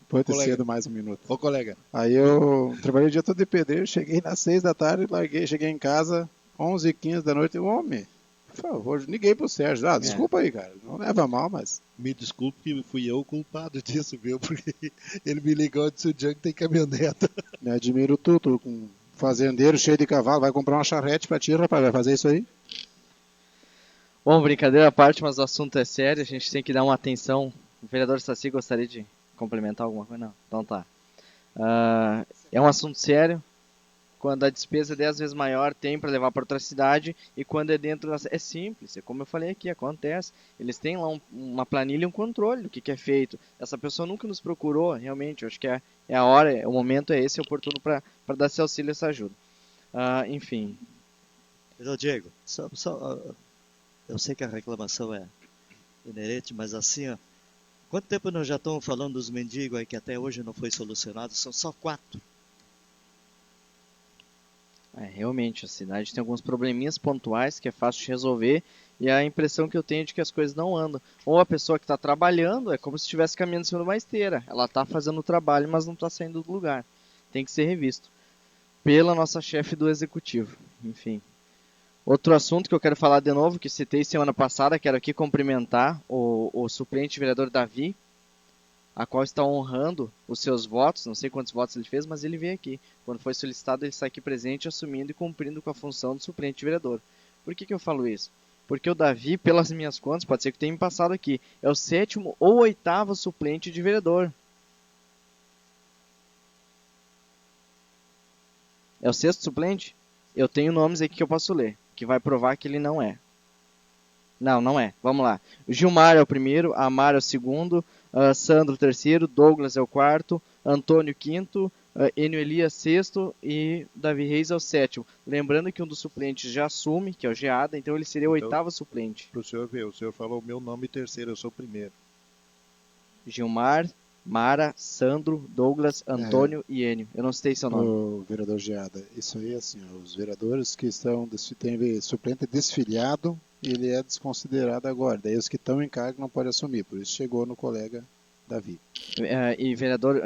Pode ter sido mais um minuto. Ô, colega. Aí eu trabalhei o dia todo de pedreiro, cheguei nas 6 da tarde, cheguei em casa, 11h15 da noite, homem, por favor, liguei pro Sérgio. Desculpa aí, cara, não leva mal, mas... Me desculpe que fui eu o culpado disso, viu? Porque ele me ligou e disse, o Django tem caminhoneta. Me admiro tu com um fazendeiro cheio de cavalo, vai comprar uma charrete pra ti, rapaz, vai fazer isso aí? Bom, brincadeira à parte, mas o assunto é sério, a gente tem que dar uma atenção. O vereador Saci gostaria de complementar alguma coisa? Não, então tá. É um assunto sério. Quando a despesa é 10 vezes maior, tem para levar para outra cidade. E quando é dentro da... É simples, é como eu falei aqui, acontece. Eles têm lá uma planilha e um controle do que é feito. Essa pessoa nunca nos procurou, realmente. Eu acho que é a hora, o momento é esse, oportuno para dar esse auxílio, essa ajuda. Enfim. Diego, eu sei que a reclamação é inerente, mas assim, quanto tempo nós já estamos falando dos mendigos aí que até hoje não foi solucionado? São só 4. Realmente, a cidade tem alguns probleminhas pontuais que é fácil de resolver e a impressão que eu tenho é de que as coisas não andam. Ou a pessoa que está trabalhando é como se estivesse caminhando em cima de uma esteira. Ela está fazendo o trabalho, mas não está saindo do lugar. Tem que ser revisto pela nossa chefe do executivo. Enfim. Outro assunto que eu quero falar de novo, que citei semana passada, quero aqui cumprimentar o suplente vereador Davi, a qual está honrando os seus votos, não sei quantos votos ele fez, mas ele veio aqui. Quando foi solicitado, ele está aqui presente, assumindo e cumprindo com a função do suplente vereador. Por que eu falo isso? Porque o Davi, pelas minhas contas, pode ser que tenha me passado aqui, é o 7º ou 8º suplente de vereador. É o 6º suplente? Eu tenho nomes aqui que eu posso ler, que vai provar que ele não é. Não, não é. Vamos lá. O Gilmar é o primeiro, Amar é o segundo, Sandro o terceiro, Douglas é o quarto, Antônio o quinto, Enio Elias sexto e Davi Reis é o 7º. Lembrando que um dos suplentes já assume, que é o Geada, então ele seria o 8º suplente. Para o senhor ver, o senhor falou o meu nome terceiro, eu sou o primeiro. Gilmar, Mara, Sandro, Douglas, Antônio e Enio. Eu não citei seu nome. O vereador Geada, isso aí é assim, os vereadores que estão, tem suplente desfiliado, ele é desconsiderado agora. Daí os que estão em cargo não podem assumir, por isso chegou no colega Davi. E vereador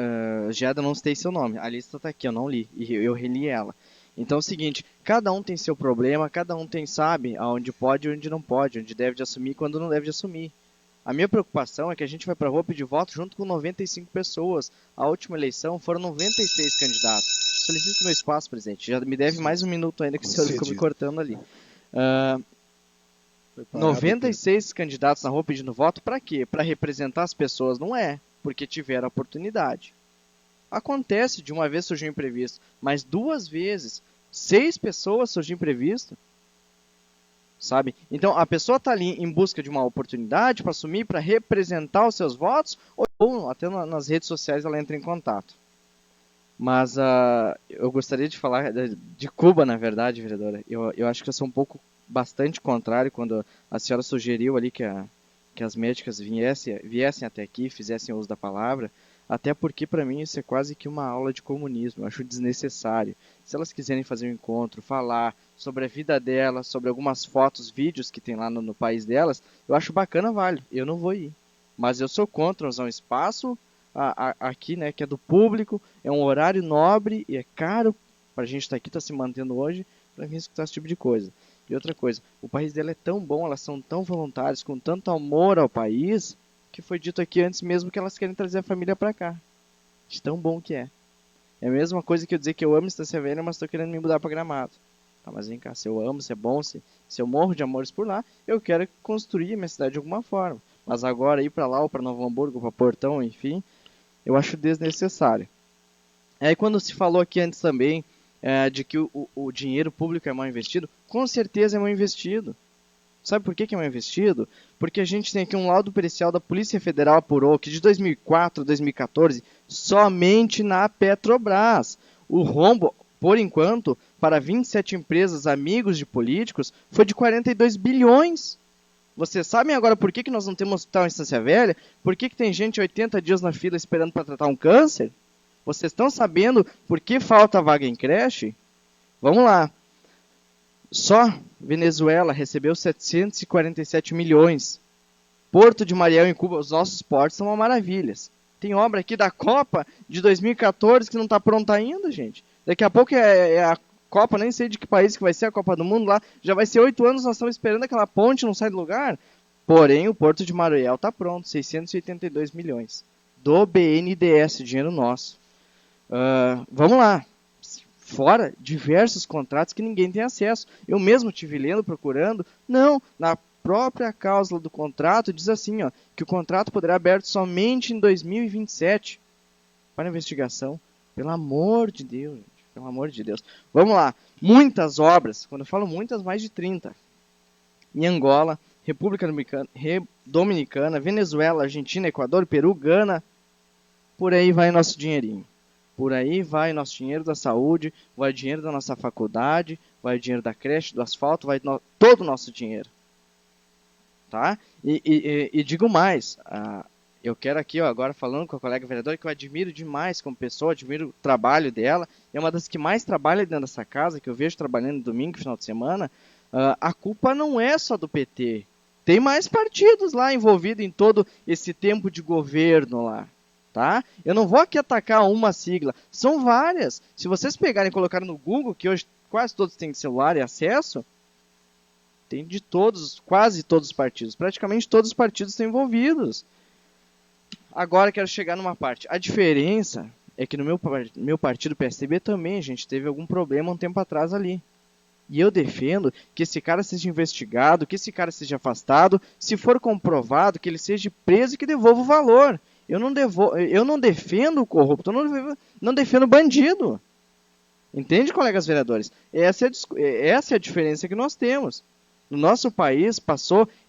Geada, não citei seu nome. A lista está aqui, eu não li. E eu reli ela. Então é o seguinte, cada um tem seu problema, cada um sabe aonde pode e onde não pode, onde deve de assumir e quando não deve de assumir. A minha preocupação é que a gente vai para a rua pedir voto junto com 95 pessoas. A última eleição foram 96 candidatos. Solicito meu espaço, presidente. Já me deve mais um minuto ainda que o senhor ficou me cortando ali. 96 candidatos na rua pedindo voto para quê? Para representar as pessoas? Não é, porque tiveram a oportunidade. Acontece, de uma vez surgiu imprevisto, mas 2 vezes, 6 pessoas surgiu imprevisto. Sabe? Então a pessoa está ali em busca de uma oportunidade para assumir, para representar os seus votos, ou até nas redes sociais ela entra em contato. Mas eu gostaria de falar de Cuba, na verdade, vereadora. Eu acho que eu sou bastante contrário quando a senhora sugeriu ali que as médicas viessem até aqui, fizessem uso da palavra, até porque para mim isso é quase que uma aula de comunismo, eu acho desnecessário. Se elas quiserem fazer um encontro, falar sobre a vida delas, sobre algumas fotos, vídeos que tem lá no país delas, eu acho bacana, vale, eu não vou ir. Mas eu sou contra usar um espaço aqui, né, que é do público, é um horário nobre e é caro para a gente estar aqui, se mantendo hoje, para vir escutar esse tipo de coisa. E outra coisa, o país dela é tão bom, elas são tão voluntárias, com tanto amor ao país, que foi dito aqui antes mesmo que elas querem trazer a família para cá. De tão bom que é. É a mesma coisa que eu dizer que eu amo Estância Velha, mas estou querendo me mudar para Gramado. Tá, mas vem cá, se eu amo, se é bom, se eu morro de amores por lá, eu quero construir a minha cidade de alguma forma. Mas agora ir para lá, ou para Novo Hamburgo, para Portão, enfim, eu acho desnecessário. Aí quando se falou aqui antes também de que o dinheiro público é mal investido, com certeza é mal investido. Sabe por que é mal investido? Porque a gente tem aqui um laudo pericial da Polícia Federal apurou que de 2004 a 2014, somente na Petrobras, o rombo, por enquanto, para 27 empresas amigos de políticos, foi de 42 bilhões. Vocês sabem agora por que nós não temos hospital em Estância Velha? Por que tem gente 80 dias na fila esperando para tratar um câncer? Vocês estão sabendo por que falta vaga em creche? Vamos lá. Só Venezuela recebeu 747 milhões. Porto de Mariel em Cuba, os nossos portos são uma maravilha. Tem obra aqui da Copa de 2014 que não está pronta ainda, gente. Daqui a pouco é a Copa, nem sei de que país que vai ser a Copa do Mundo lá. Já vai ser 8 anos, nós estamos esperando aquela ponte, não sai do lugar. Porém, o Porto de Mariel está pronto, 682 milhões. Do BNDES, dinheiro nosso. Vamos lá. Fora diversos contratos que ninguém tem acesso. Eu mesmo estive lendo, procurando. Não, na própria cláusula do contrato diz assim, ó, que o contrato poderá aberto somente em 2027 para investigação. Pelo amor de Deus, gente, pelo amor de Deus. Vamos lá. Muitas obras, quando eu falo muitas, mais de 30. Em Angola, República Dominicana, Venezuela, Argentina, Equador, Peru, Gana. Por aí vai nosso dinheirinho. Por aí vai nosso dinheiro da saúde, vai o dinheiro da nossa faculdade, vai o dinheiro da creche, do asfalto, vai todo o nosso dinheiro. Tá? E digo mais, eu quero aqui, agora falando com a colega vereadora, que eu admiro demais como pessoa, admiro o trabalho dela, é uma das que mais trabalha dentro dessa casa, que eu vejo trabalhando domingo, final de semana. A culpa não é só do PT, tem mais partidos lá envolvidos em todo esse tempo de governo lá. Tá? Eu não vou aqui atacar uma sigla, são várias. Se vocês pegarem e colocarem no Google, que hoje quase todos têm celular e acesso, tem de todos, quase todos os partidos, praticamente todos os partidos estão envolvidos. Agora quero chegar numa parte. A diferença é que no meu partido PSDB também a gente teve algum problema um tempo atrás ali. E eu defendo que esse cara seja investigado, que esse cara seja afastado, se for comprovado que ele seja preso e que devolva o valor. Eu não defendo o corrupto, eu não defendo o bandido. Entende, colegas vereadores? Essa é a diferença que nós temos. No nosso país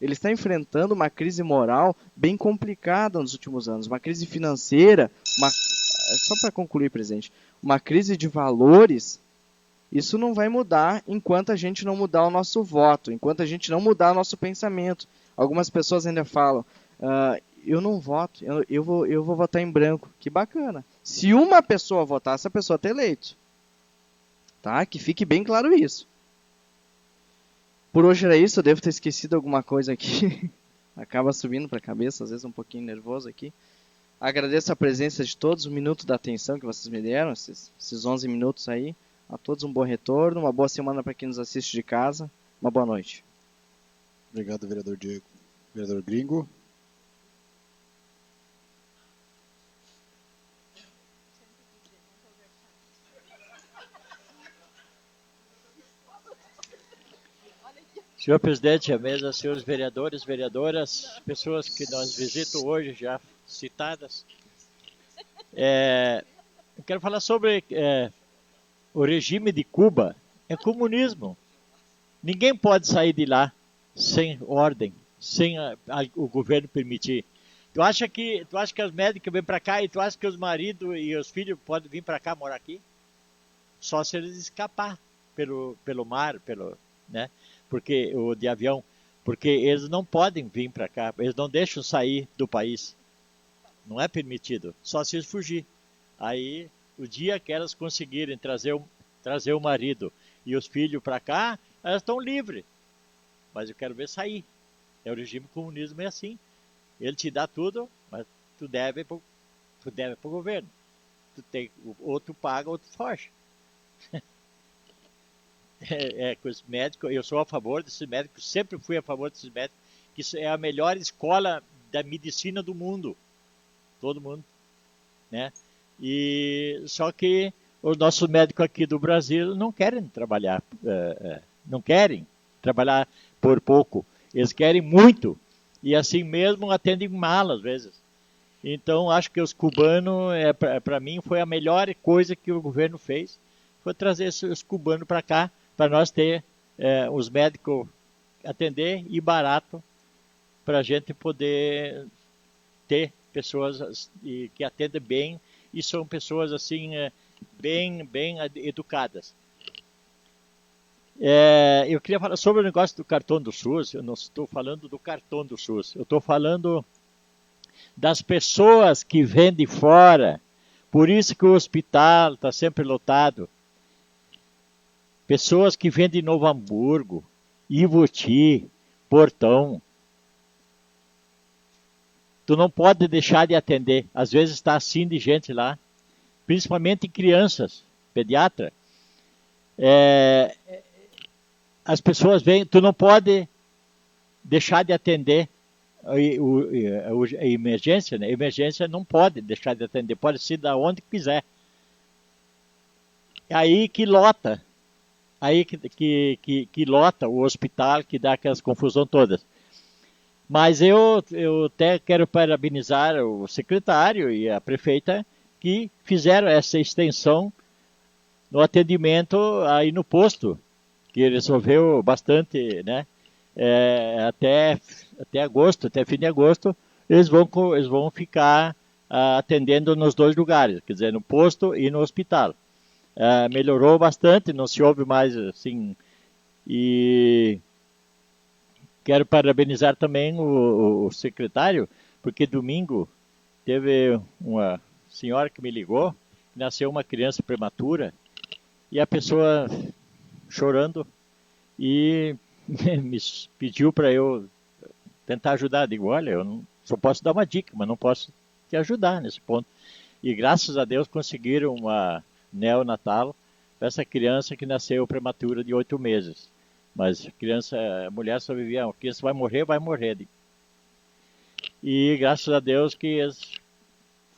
ele está enfrentando uma crise moral bem complicada nos últimos anos, uma crise financeira, só para concluir, presidente, uma crise de valores. Isso não vai mudar enquanto a gente não mudar o nosso voto, enquanto a gente não mudar o nosso pensamento. Algumas pessoas ainda falam, eu não voto, eu vou votar em branco. Que bacana. Se uma pessoa votar, essa pessoa está eleito. Tá? Que fique bem claro isso. Por hoje era isso, eu devo ter esquecido alguma coisa aqui. Acaba subindo para a cabeça, às vezes um pouquinho nervoso aqui. Agradeço a presença de todos, o minuto da atenção que vocês me deram, esses 11 minutos aí. A todos um bom retorno, uma boa semana para quem nos assiste de casa. Uma boa noite. Obrigado, vereador Diego. Vereador Gringo. Senhor presidente, a mesa, senhores vereadores, vereadoras, pessoas que nós visitam hoje, já citadas. Eu quero falar sobre o regime de Cuba. É comunismo. Ninguém pode sair de lá sem ordem, sem o governo permitir. Tu acha que as médicas vêm para cá e tu acha que os maridos e os filhos podem vir para cá morar aqui? Só se eles escapar pelo mar, né? De avião, porque eles não podem vir para cá, eles não deixam sair do país. Não é permitido, só se eles fugir. Aí, o dia que elas conseguirem trazer o marido e os filhos para cá, elas estão livres. Mas eu quero ver sair. O regime comunismo é assim. Ele te dá tudo, mas tu deve pro governo. Outro paga, outro foge. Com os médicos, eu sou a favor desses médicos, sempre fui a favor desses médicos, que isso é a melhor escola da medicina do mundo. Todo mundo, né? E só que os nossos médicos aqui do Brasil não querem trabalhar, não querem trabalhar por pouco, eles querem muito, e assim mesmo atendem mal às vezes. Então acho que os cubanos, para mim, foi a melhor coisa que o governo fez, foi trazer os cubanos para cá, para nós ter os médicos atender e barato, para a gente poder ter pessoas que atendem bem e são pessoas assim bem educadas. Eu queria falar sobre o negócio do cartão do SUS. Eu não estou falando do cartão do SUS, eu estou falando das pessoas que vêm de fora. Por isso que o hospital está sempre lotado. Pessoas que vêm de Novo Hamburgo, Ivoti, Portão. Tu não pode deixar de atender. Às vezes está assim de gente lá, principalmente crianças, pediatra. As pessoas vêm, tu não pode deixar de atender a emergência, né? A emergência não pode deixar de atender, pode ser da onde quiser. É aí que lota. Aí que lota o hospital, que dá aquelas confusões todas. Mas eu até quero parabenizar o secretário e a prefeita que fizeram essa extensão no atendimento aí no posto, que resolveu bastante, né? Até agosto, até fim de agosto, eles vão ficar atendendo nos dois lugares, quer dizer, no posto e no hospital. Melhorou bastante, não se ouve mais assim. E quero parabenizar também o secretário, porque domingo teve uma senhora que me ligou, nasceu uma criança prematura, e a pessoa chorando, e me pediu para eu tentar ajudar. Digo, olha, eu só posso dar uma dica, mas não posso te ajudar nesse ponto. E graças a Deus conseguiram uma neonatal para essa criança que nasceu prematura de 8 meses. Mas a mulher só vivia, a criança vai morrer. E graças a Deus que o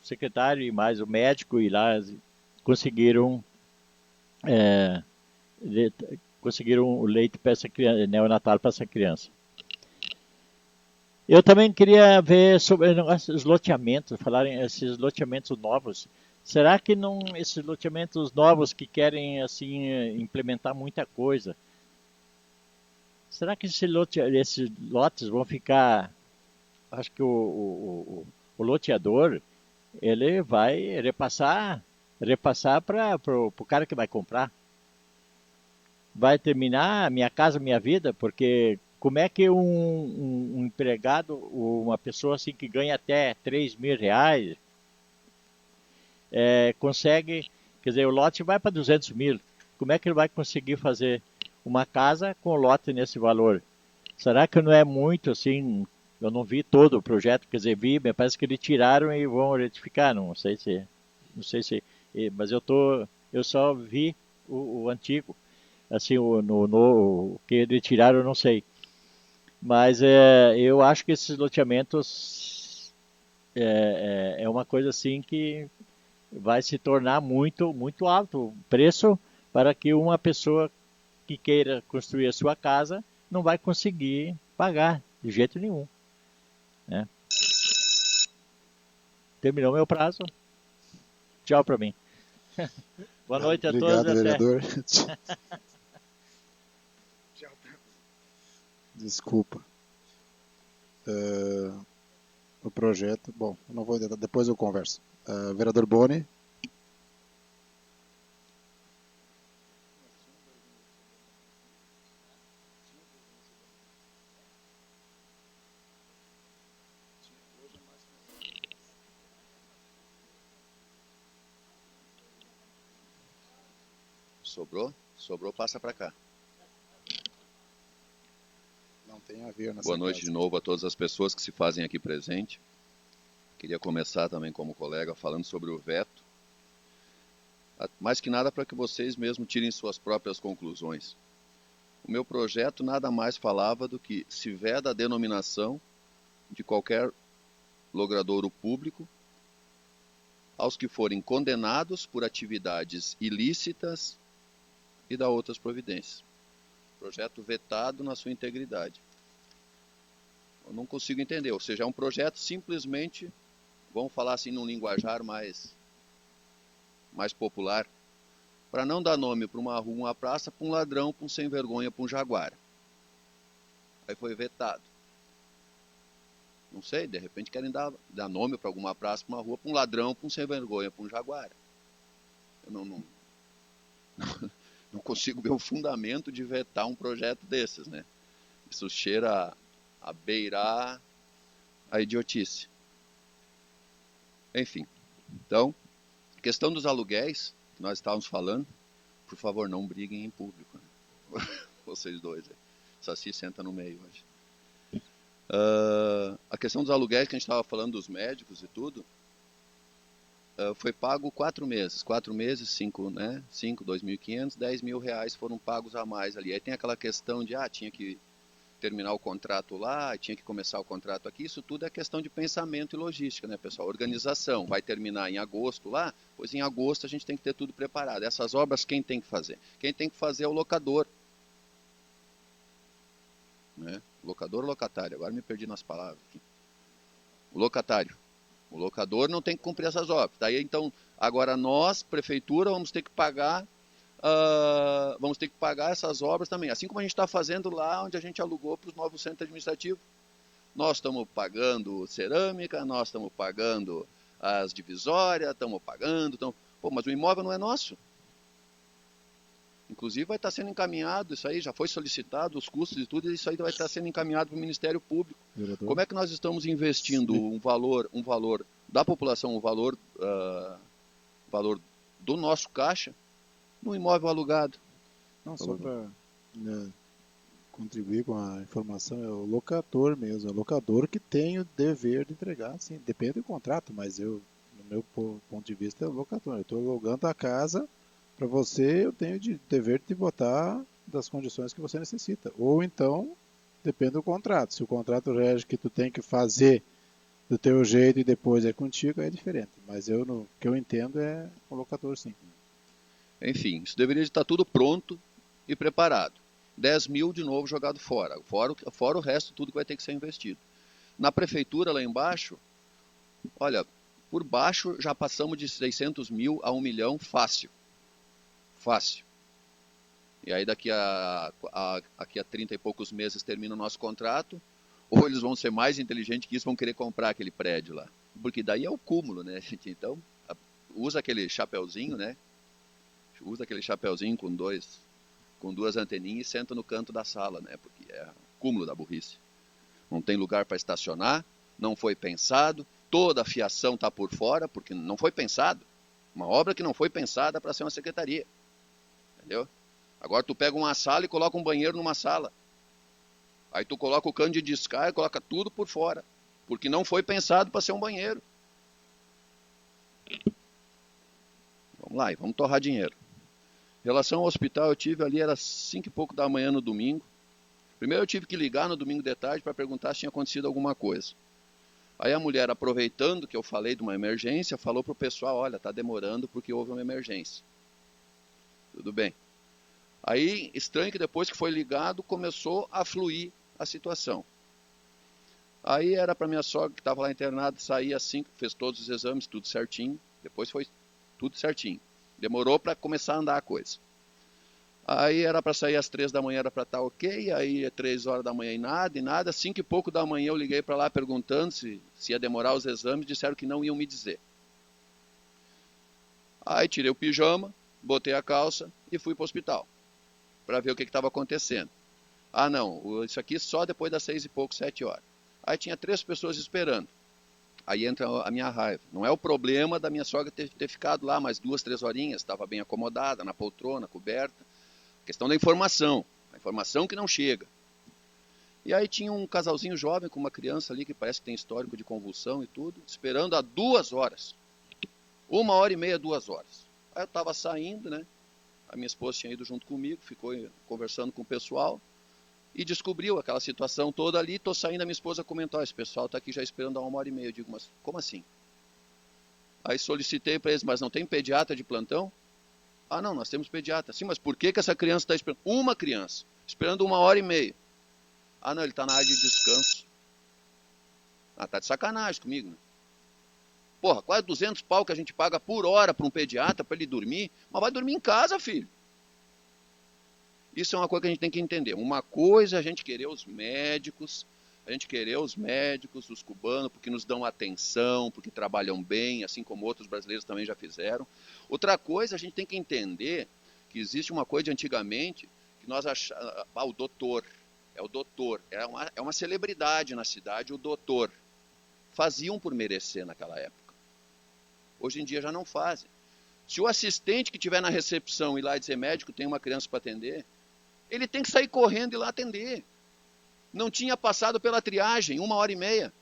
secretário e mais o médico e lá conseguiram conseguir o leite para essa criança, neonatal para essa criança. Eu também queria ver sobre os loteamentos, falarem esses loteamentos novos. Será que não esses loteamentos novos que querem assim implementar muita coisa? Será que esses lotes vão ficar? Acho que o loteador ele vai repassar para o cara que vai comprar. Vai terminar Minha Casa Minha Vida, porque como é que um empregado, uma pessoa assim que ganha até 3 mil reais, consegue, quer dizer, o lote vai para 200 mil. Como é que ele vai conseguir fazer uma casa com lote nesse valor? Será que não é muito assim? Eu não vi todo o projeto, quer dizer, me parece que eles tiraram e vão retificar, não sei se, mas eu só vi o antigo, assim, o que eles tiraram eu não sei. Mas eu acho que esses loteamentos é uma coisa assim que vai se tornar muito, muito alto o preço para que uma pessoa que queira construir a sua casa não vai conseguir pagar de jeito nenhum. Né? Terminou meu prazo. Tchau para mim. Boa noite a todos. Obrigado, vereador. Desculpa. O projeto, bom, eu não vou, depois eu converso. Vereador Boni. Sobrou, passa para cá. Não tem a ver nessa Boa noite casa. de novo a todas as pessoas que se fazem aqui presente. Queria começar também como colega falando sobre o veto. Mais que nada para que vocês mesmos tirem suas próprias conclusões. O meu projeto nada mais falava do que se veda a denominação de qualquer logradouro público aos que forem condenados por atividades ilícitas e da outras providências. Projeto vetado na sua integridade. Eu não consigo entender, ou seja, é um projeto simplesmente, vamos falar assim num linguajar mais popular, para não dar nome para uma rua, uma praça, para um ladrão, para um sem vergonha, para um jaguar. Aí foi vetado. Não sei, de repente querem dar nome para alguma praça, para uma rua, para um ladrão, para um sem vergonha, para um jaguar. Eu não consigo ver o fundamento de vetar um projeto desses, né? Isso cheira a beirar a idiotice. Enfim, então, questão dos aluguéis, que nós estávamos falando, por favor, não briguem em público, né? Vocês dois aí. Saci senta no meio hoje. A questão dos aluguéis que a gente estava falando dos médicos e tudo, foi pago 4 meses. 4 meses, 5, né? 5, 2.500, 10 mil reais foram pagos a mais ali. Aí tem aquela questão de, tinha que terminar o contrato lá, tinha que começar o contrato aqui. Isso tudo é questão de pensamento e logística, né, pessoal? Organização. Vai terminar em agosto lá, pois em agosto a gente tem que ter tudo preparado. Essas obras quem tem que fazer? Quem tem que fazer é o locador. Né? Locador ou locatário? Agora me perdi nas palavras aqui. O locatário. O locador não tem que cumprir essas obras. Daí então, agora nós, prefeitura, vamos ter que pagar essas obras também. Assim como a gente está fazendo lá onde a gente alugou para os novos centros administrativos. Nós estamos pagando cerâmica, nós estamos pagando as divisórias, estamos pagando. Pô, mas o imóvel não é nosso. Inclusive vai estar sendo encaminhado, isso aí já foi solicitado, os custos e tudo, isso aí vai estar sendo encaminhado para o Ministério Público. Vereador. Como é que nós estamos investindo um valor da população, um valor do nosso caixa, no imóvel alugado? Não, só para contribuir com a informação, é o locador mesmo, é o locador que tem o dever de entregar, sim, depende do contrato, mas no meu ponto de vista, é o locador. Eu estou alugando a casa. Para você, eu tenho o dever de botar das condições que você necessita. Ou então, depende do contrato. Se o contrato rege que tu tem que fazer do teu jeito e depois é contigo, é diferente. Mas o que eu entendo é o locador, sim. Enfim, isso deveria estar tudo pronto e preparado. 10 mil de novo jogado fora. Fora o resto, tudo que vai ter que ser investido. Na prefeitura, lá embaixo, olha, por baixo já passamos de 600 mil a 1 milhão fácil. Fácil. E aí daqui a 30 e poucos meses termina o nosso contrato, ou eles vão ser mais inteligentes que isso, vão querer comprar aquele prédio lá. Porque daí é o cúmulo, né, gente? Então, usa aquele chapeuzinho, né? Usa aquele chapeuzinho com duas anteninhas e senta no canto da sala, né? Porque é o cúmulo da burrice. Não tem lugar para estacionar, não foi pensado, toda a fiação está por fora, porque não foi pensado. Uma obra que não foi pensada para ser uma secretaria. Entendeu? Agora tu pega uma sala e coloca um banheiro numa sala. Aí tu coloca o cano de descarga, coloca tudo por fora. Porque não foi pensado para ser um banheiro. Vamos lá, e vamos torrar dinheiro. Em relação ao hospital, eu tive ali, era 5 e pouco da manhã no domingo. Primeiro eu tive que ligar no domingo de tarde para perguntar se tinha acontecido alguma coisa. Aí a mulher, aproveitando que eu falei de uma emergência, falou para o pessoal, olha, está demorando porque houve uma emergência. Tudo bem. Aí, estranho que depois que foi ligado, começou a fluir a situação. Aí era para minha sogra, que estava lá internada, sair às 5, fez todos os exames, tudo certinho. Depois foi tudo certinho. Demorou para começar a andar a coisa. Aí era para sair às 3 da manhã, era para estar ok. Aí é 3 horas da manhã e nada. 5 e pouco da manhã eu liguei para lá perguntando se ia demorar os exames. Disseram que não iam me dizer. Aí tirei o pijama, botei a calça e fui para o hospital. Para ver o que estava acontecendo. Ah não, isso aqui só depois das 6 e pouco, 7 horas. Aí tinha 3 pessoas esperando. Aí entra a minha raiva. Não é o problema da minha sogra ter ficado lá mais 2, 3 horinhas. Estava bem acomodada, na poltrona, coberta. Questão da informação. A informação que não chega. E aí tinha um casalzinho jovem com uma criança ali que parece que tem histórico de convulsão e tudo, esperando há 2 horas. 1h30, 2 horas. Aí eu estava saindo, né? A minha esposa tinha ido junto comigo, ficou conversando com o pessoal e descobriu aquela situação toda ali. Estou saindo, a minha esposa comentou, esse pessoal está aqui já esperando há 1h30. Eu digo, mas como assim? Aí solicitei para eles, mas não tem pediatra de plantão? Ah, não, nós temos pediatra. Sim, mas por que essa criança está esperando? Uma criança, esperando 1h30. Ah, não, ele está na área de descanso. Ah, tá de sacanagem comigo, né? Porra, quase 200 pau que a gente paga por hora para um pediatra, para ele dormir. Mas vai dormir em casa, filho. Isso é uma coisa que a gente tem que entender. Uma coisa é a gente querer os médicos, os cubanos, porque nos dão atenção, porque trabalham bem, assim como outros brasileiros também já fizeram. Outra coisa, a gente tem que entender que existe uma coisa de antigamente, que nós achamos, o doutor, é uma celebridade na cidade, o doutor. Faziam por merecer naquela época. Hoje em dia já não fazem. Se o assistente que estiver na recepção ir lá e dizer, médico, tem uma criança para atender, ele tem que sair correndo e ir lá atender. Não tinha passado pela triagem, 1h30.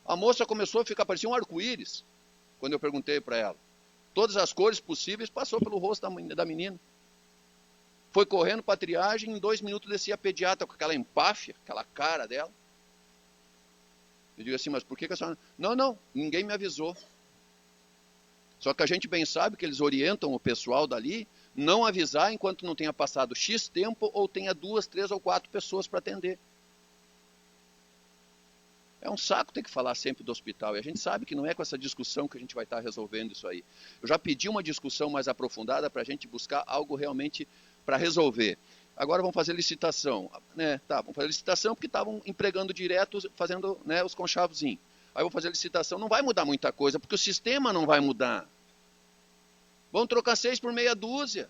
A moça começou a ficar, parecia um arco-íris, quando eu perguntei para ela. Todas as cores possíveis passou pelo rosto da menina. Foi correndo para a triagem, em 2 minutos descia a pediatra com aquela empáfia, aquela cara dela. Eu digo assim, mas por que a senhora... Não, ninguém me avisou. Só que a gente bem sabe que eles orientam o pessoal dali não avisar enquanto não tenha passado X tempo ou tenha 2, 3 ou 4 pessoas para atender. É um saco ter que falar sempre do hospital. E a gente sabe que não é com essa discussão que a gente vai estar resolvendo isso aí. Eu já pedi uma discussão mais aprofundada para a gente buscar algo realmente para resolver. Agora vamos fazer licitação. Né? Tá, vamos fazer licitação porque estavam empregando direto, fazendo, né, os conchavozinhos. Aí vou fazer licitação. Não vai mudar muita coisa, porque o sistema não vai mudar. Vão trocar 6 por meia dúzia.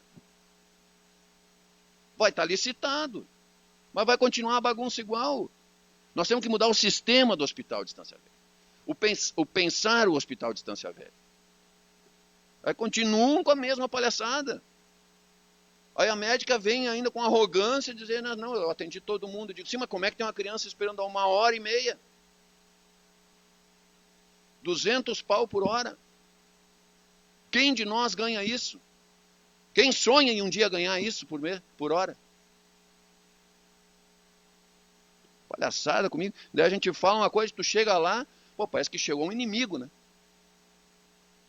Vai estar licitado. Mas vai continuar a bagunça igual. Nós temos que mudar o sistema do Hospital de Estância Velha. O pensar o Hospital de Estância Velha. Aí continuam com a mesma palhaçada. Aí a médica vem ainda com arrogância dizendo, não, eu atendi todo mundo. Eu digo, sim, mas como é que tem uma criança esperando há 1h30? 200 pau por hora. Quem de nós ganha isso? Quem sonha em um dia ganhar isso por hora? Palhaçada comigo. Daí a gente fala uma coisa, tu chega lá, pô, parece que chegou um inimigo, né?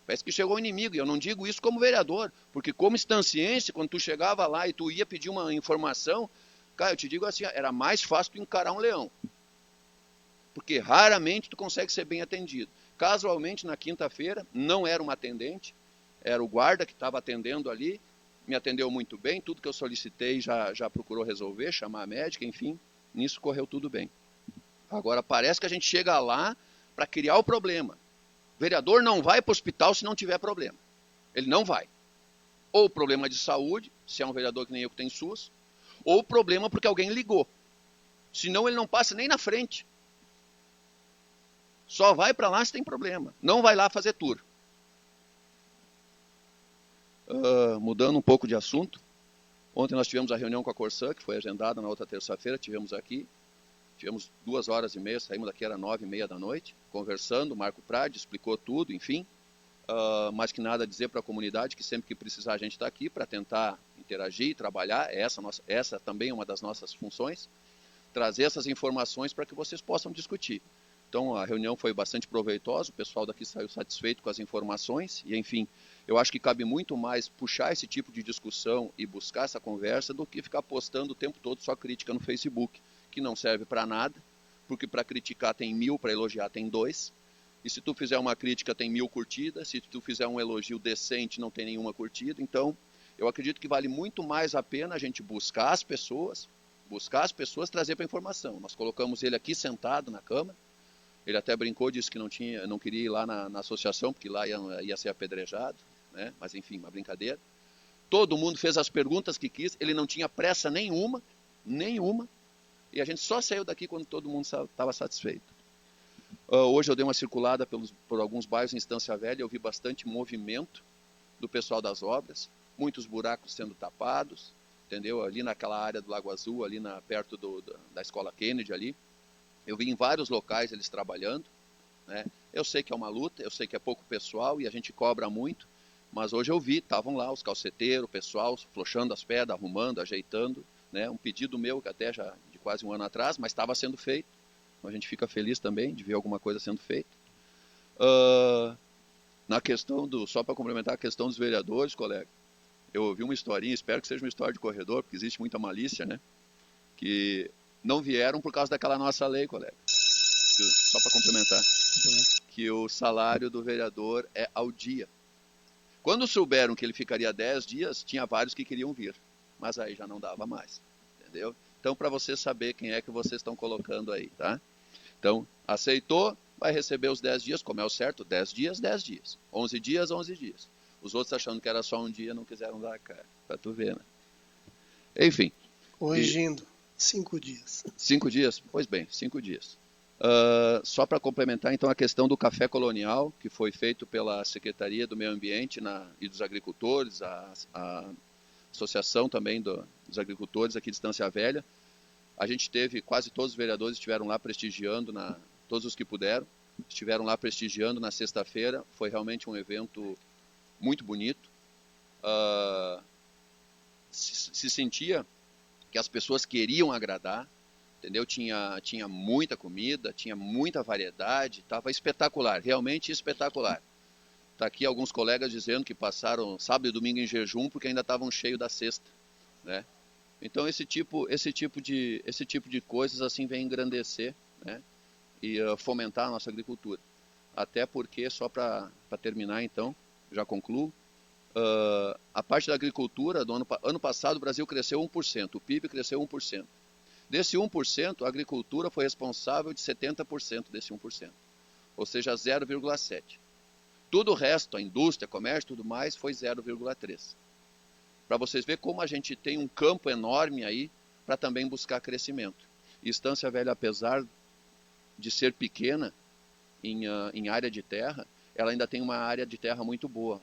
Parece que chegou o inimigo, e eu não digo isso como vereador, porque como estanciense, quando tu chegava lá e tu ia pedir uma informação, cara, eu te digo assim, era mais fácil tu encarar um leão. Porque raramente tu consegue ser bem atendido. Casualmente, na quinta-feira, não era uma atendente, era o guarda que estava atendendo ali, me atendeu muito bem, tudo que eu solicitei já procurou resolver, chamar a médica, enfim, nisso correu tudo bem. Agora, parece que a gente chega lá para criar o problema. O vereador não vai para o hospital se não tiver problema. Ele não vai. Ou problema de saúde, se é um vereador que nem eu que tem SUS, ou problema porque alguém ligou. Senão ele não passa nem na frente. Só vai para lá se tem problema. Não vai lá fazer tour. Mudando um pouco de assunto. Ontem nós tivemos a reunião com a Corsã, que foi agendada na outra terça-feira. Tivemos aqui. Tivemos 2h30, saímos daqui, era 9h30 da noite, conversando. O Marco Prade explicou tudo, enfim. Mais que nada a dizer para a comunidade que sempre que precisar a gente está aqui para tentar interagir, trabalhar. Essa também é uma das nossas funções. Trazer essas informações para que vocês possam discutir. Então a reunião foi bastante proveitosa, o pessoal daqui saiu satisfeito com as informações e enfim, eu acho que cabe muito mais puxar esse tipo de discussão e buscar essa conversa do que ficar postando o tempo todo só crítica no Facebook, que não serve para nada, porque para criticar tem 1000, para elogiar tem 2, e se tu fizer uma crítica tem 1000 curtidas, se tu fizer um elogio decente não tem nenhuma curtida, então eu acredito que vale muito mais a pena a gente buscar as pessoas, trazer para informação. Nós colocamos ele aqui sentado na Câmara. Ele até brincou, disse que não queria ir lá na associação, porque lá ia ser apedrejado, né? Mas enfim, uma brincadeira. Todo mundo fez as perguntas que quis, ele não tinha pressa nenhuma, e a gente só saiu daqui quando todo mundo estava satisfeito. Hoje eu dei uma circulada por alguns bairros em Estância Velha, eu vi bastante movimento do pessoal das obras, muitos buracos sendo tapados, entendeu? Ali naquela área do Lago Azul, ali perto da Escola Kennedy ali. Eu vi em vários locais eles trabalhando, né? Eu sei que é uma luta, eu sei que é pouco pessoal e a gente cobra muito, mas hoje eu vi, estavam lá os calceteiros, o pessoal flochando as pedras, arrumando, ajeitando, né? Um pedido meu, que até já de quase um ano atrás, mas estava sendo feito. Então a gente fica feliz também de ver alguma coisa sendo feita. Na questão só para complementar a questão dos vereadores, colega, eu ouvi uma historinha, espero que seja uma história de corredor, porque existe muita malícia, né? Que não vieram por causa daquela nossa lei, colega. Só para complementar. Que o salário do vereador é ao dia. Quando souberam que ele ficaria 10 dias, tinha vários que queriam vir. Mas aí já não dava mais. Entendeu? Então, para você saber quem é que vocês estão colocando aí, tá? Então, aceitou, vai receber os 10 dias, como é o certo, 10 dias, 10 dias. 11 dias, 11 dias. Os outros achando que era só um dia, não quiseram dar a cara. Para tu ver, né? Enfim. Corrigindo. 5 dias. 5 dias? Pois bem, 5 dias. Só para complementar, então, a questão do café colonial, que foi feito pela Secretaria do Meio Ambiente e dos Agricultores, a Associação também dos Agricultores aqui de Estância Velha. A gente teve, quase todos os vereadores estiveram lá prestigiando, todos os que puderam, estiveram lá prestigiando na sexta-feira. Foi realmente um evento muito bonito. Se sentia que as pessoas queriam agradar, entendeu? Tinha muita comida, tinha muita variedade, estava espetacular, realmente espetacular. Está aqui alguns colegas dizendo que passaram sábado e domingo em jejum porque ainda estavam cheios da sexta, né? Então esse tipo de coisas assim vem engrandecer, né? E fomentar a nossa agricultura. Até porque, só para terminar então, já concluo, a parte da agricultura, do ano passado o Brasil cresceu 1%, o PIB cresceu 1%. Desse 1%, a agricultura foi responsável de 70% desse 1%, ou seja, 0,7%. Tudo o resto, a indústria, comércio, tudo mais, foi 0,3%. Para vocês verem como a gente tem um campo enorme aí para também buscar crescimento. E Estância Velha, apesar de ser pequena em área de terra, ela ainda tem uma área de terra muito boa,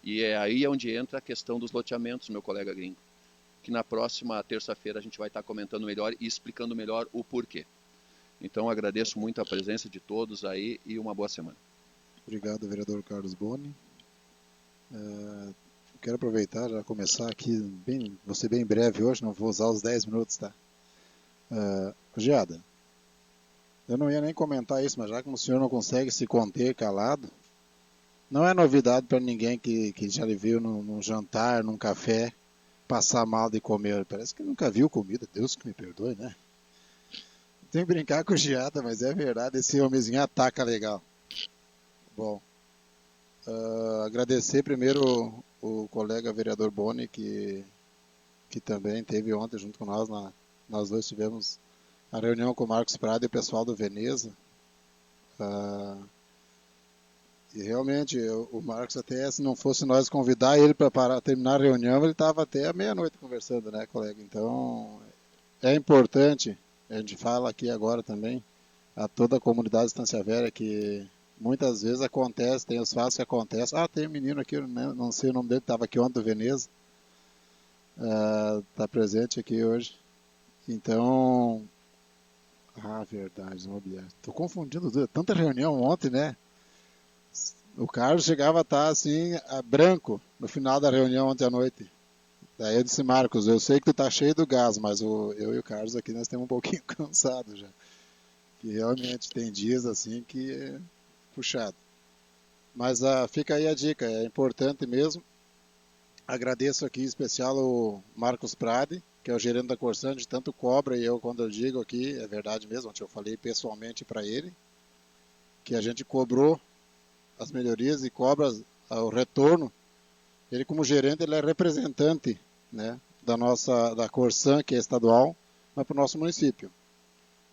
e é aí onde entra a questão dos loteamentos, meu colega gringo, que na próxima terça-feira a gente vai estar comentando melhor e explicando melhor o porquê. Então agradeço muito a presença de todos aí e uma boa semana. Obrigado, vereador Carlos Boni. Quero aproveitar, já começar aqui, vou ser bem breve hoje, não vou usar os 10 minutos, tá? Geada, eu não ia nem comentar isso, mas já que o senhor não consegue se conter calado, não é novidade para ninguém que já lhe viu num jantar, num café, passar mal de comer. Parece que nunca viu comida, Deus que me perdoe, né? Tem que brincar com o Giata, mas é verdade, esse homenzinho ataca legal. Bom, agradecer primeiro o colega vereador Boni, que também esteve ontem junto com nós. Nós dois tivemos a reunião com o Marcos Prado e o pessoal do Veneza. E realmente, o Marcos até, se não fosse nós convidar ele para terminar a reunião, ele estava até a meia-noite conversando, né, colega? Então, é importante, a gente fala aqui agora também, a toda a comunidade de Estância Velha, que muitas vezes acontece, tem os fatos que acontecem. Tem um menino aqui, não sei o nome dele, estava aqui ontem do Veneza, está presente aqui hoje. Então, verdade, estou confundindo tudo, tanta reunião ontem, né? O Carlos chegava a estar assim, branco, no final da reunião ontem à noite. Daí eu disse, Marcos, eu sei que tu tá cheio do gás, mas eu e o Carlos aqui nós estamos um pouquinho cansados já. Que realmente tem dias assim que é puxado. Mas fica aí a dica, é importante mesmo. Agradeço aqui em especial o Marcos Prade, que é o gerente da Corsan, de tanto cobra, e eu quando eu digo aqui, é verdade mesmo, ontem eu falei pessoalmente para ele, que a gente cobrou as melhorias e cobra o retorno. Ele, como gerente, ele é representante, né, da Corsan, que é estadual, mas para o nosso município.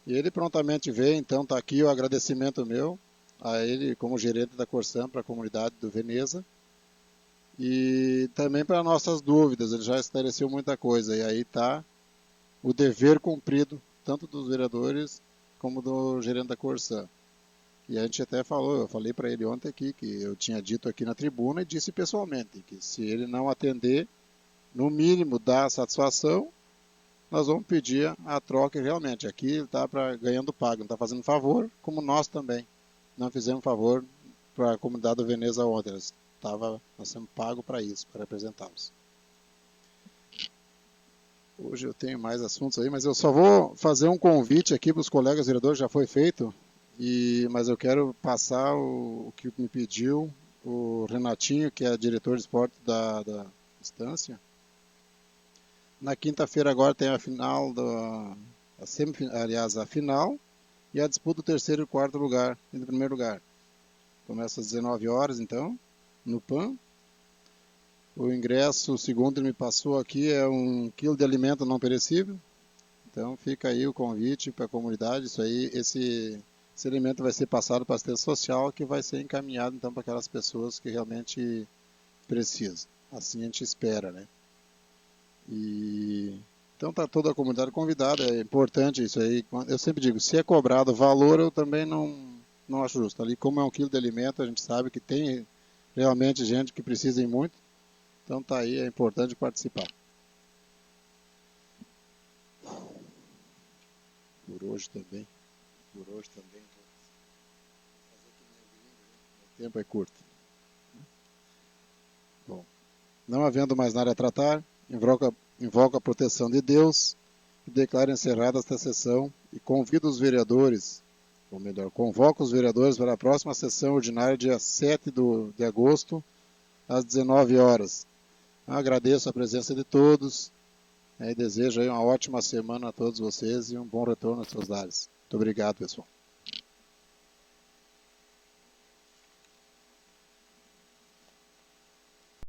E ele prontamente veio, então está aqui o agradecimento meu a ele como gerente da Corsan para a comunidade do Veneza. E também para nossas dúvidas, ele já esclareceu muita coisa. E aí está o dever cumprido, tanto dos vereadores como do gerente da Corsan. E a gente até falou, eu falei para ele ontem aqui, que eu tinha dito aqui na tribuna e disse pessoalmente, que se ele não atender, no mínimo dar satisfação, nós vamos pedir a troca realmente. Aqui ele está ganhando pago, não está fazendo favor, como nós também. Não fizemos favor para a comunidade do Veneza ontem, nós sendo pago para isso, para representá-los. Hoje eu tenho mais assuntos aí, mas eu só vou fazer um convite aqui para os colegas vereadores, já foi feito. Mas eu quero passar o que me pediu o Renatinho, que é diretor de esporte da Estância. Na quinta-feira agora tem a final, a final e a disputa do terceiro e quarto lugar e do primeiro lugar. Começa às 19 horas, então, no PAN. O ingresso, segundo ele me passou aqui, é 1 quilo de alimento não perecível. Então fica aí o convite para a comunidade. Esse alimento vai ser passado para a assistência social, que vai ser encaminhado então para aquelas pessoas que realmente precisam. Assim a gente espera, né? Então está toda a comunidade convidada, é importante isso aí. Eu sempre digo, se é cobrado valor, eu também não acho justo. Ali, como é 1 quilo de alimento, a gente sabe que tem realmente gente que precisa muito. Então está aí, é importante participar. Por hoje também. O tempo é curto. Bom, não havendo mais nada a tratar, invoco a proteção de Deus e declaro encerrada esta sessão e convido os vereadores, ou melhor, convoco os vereadores para a próxima sessão ordinária, dia 7 de agosto, às 19 horas. Agradeço a presença de todos e desejo aí uma ótima semana a todos vocês e um bom retorno aos seus lares. Muito obrigado, pessoal.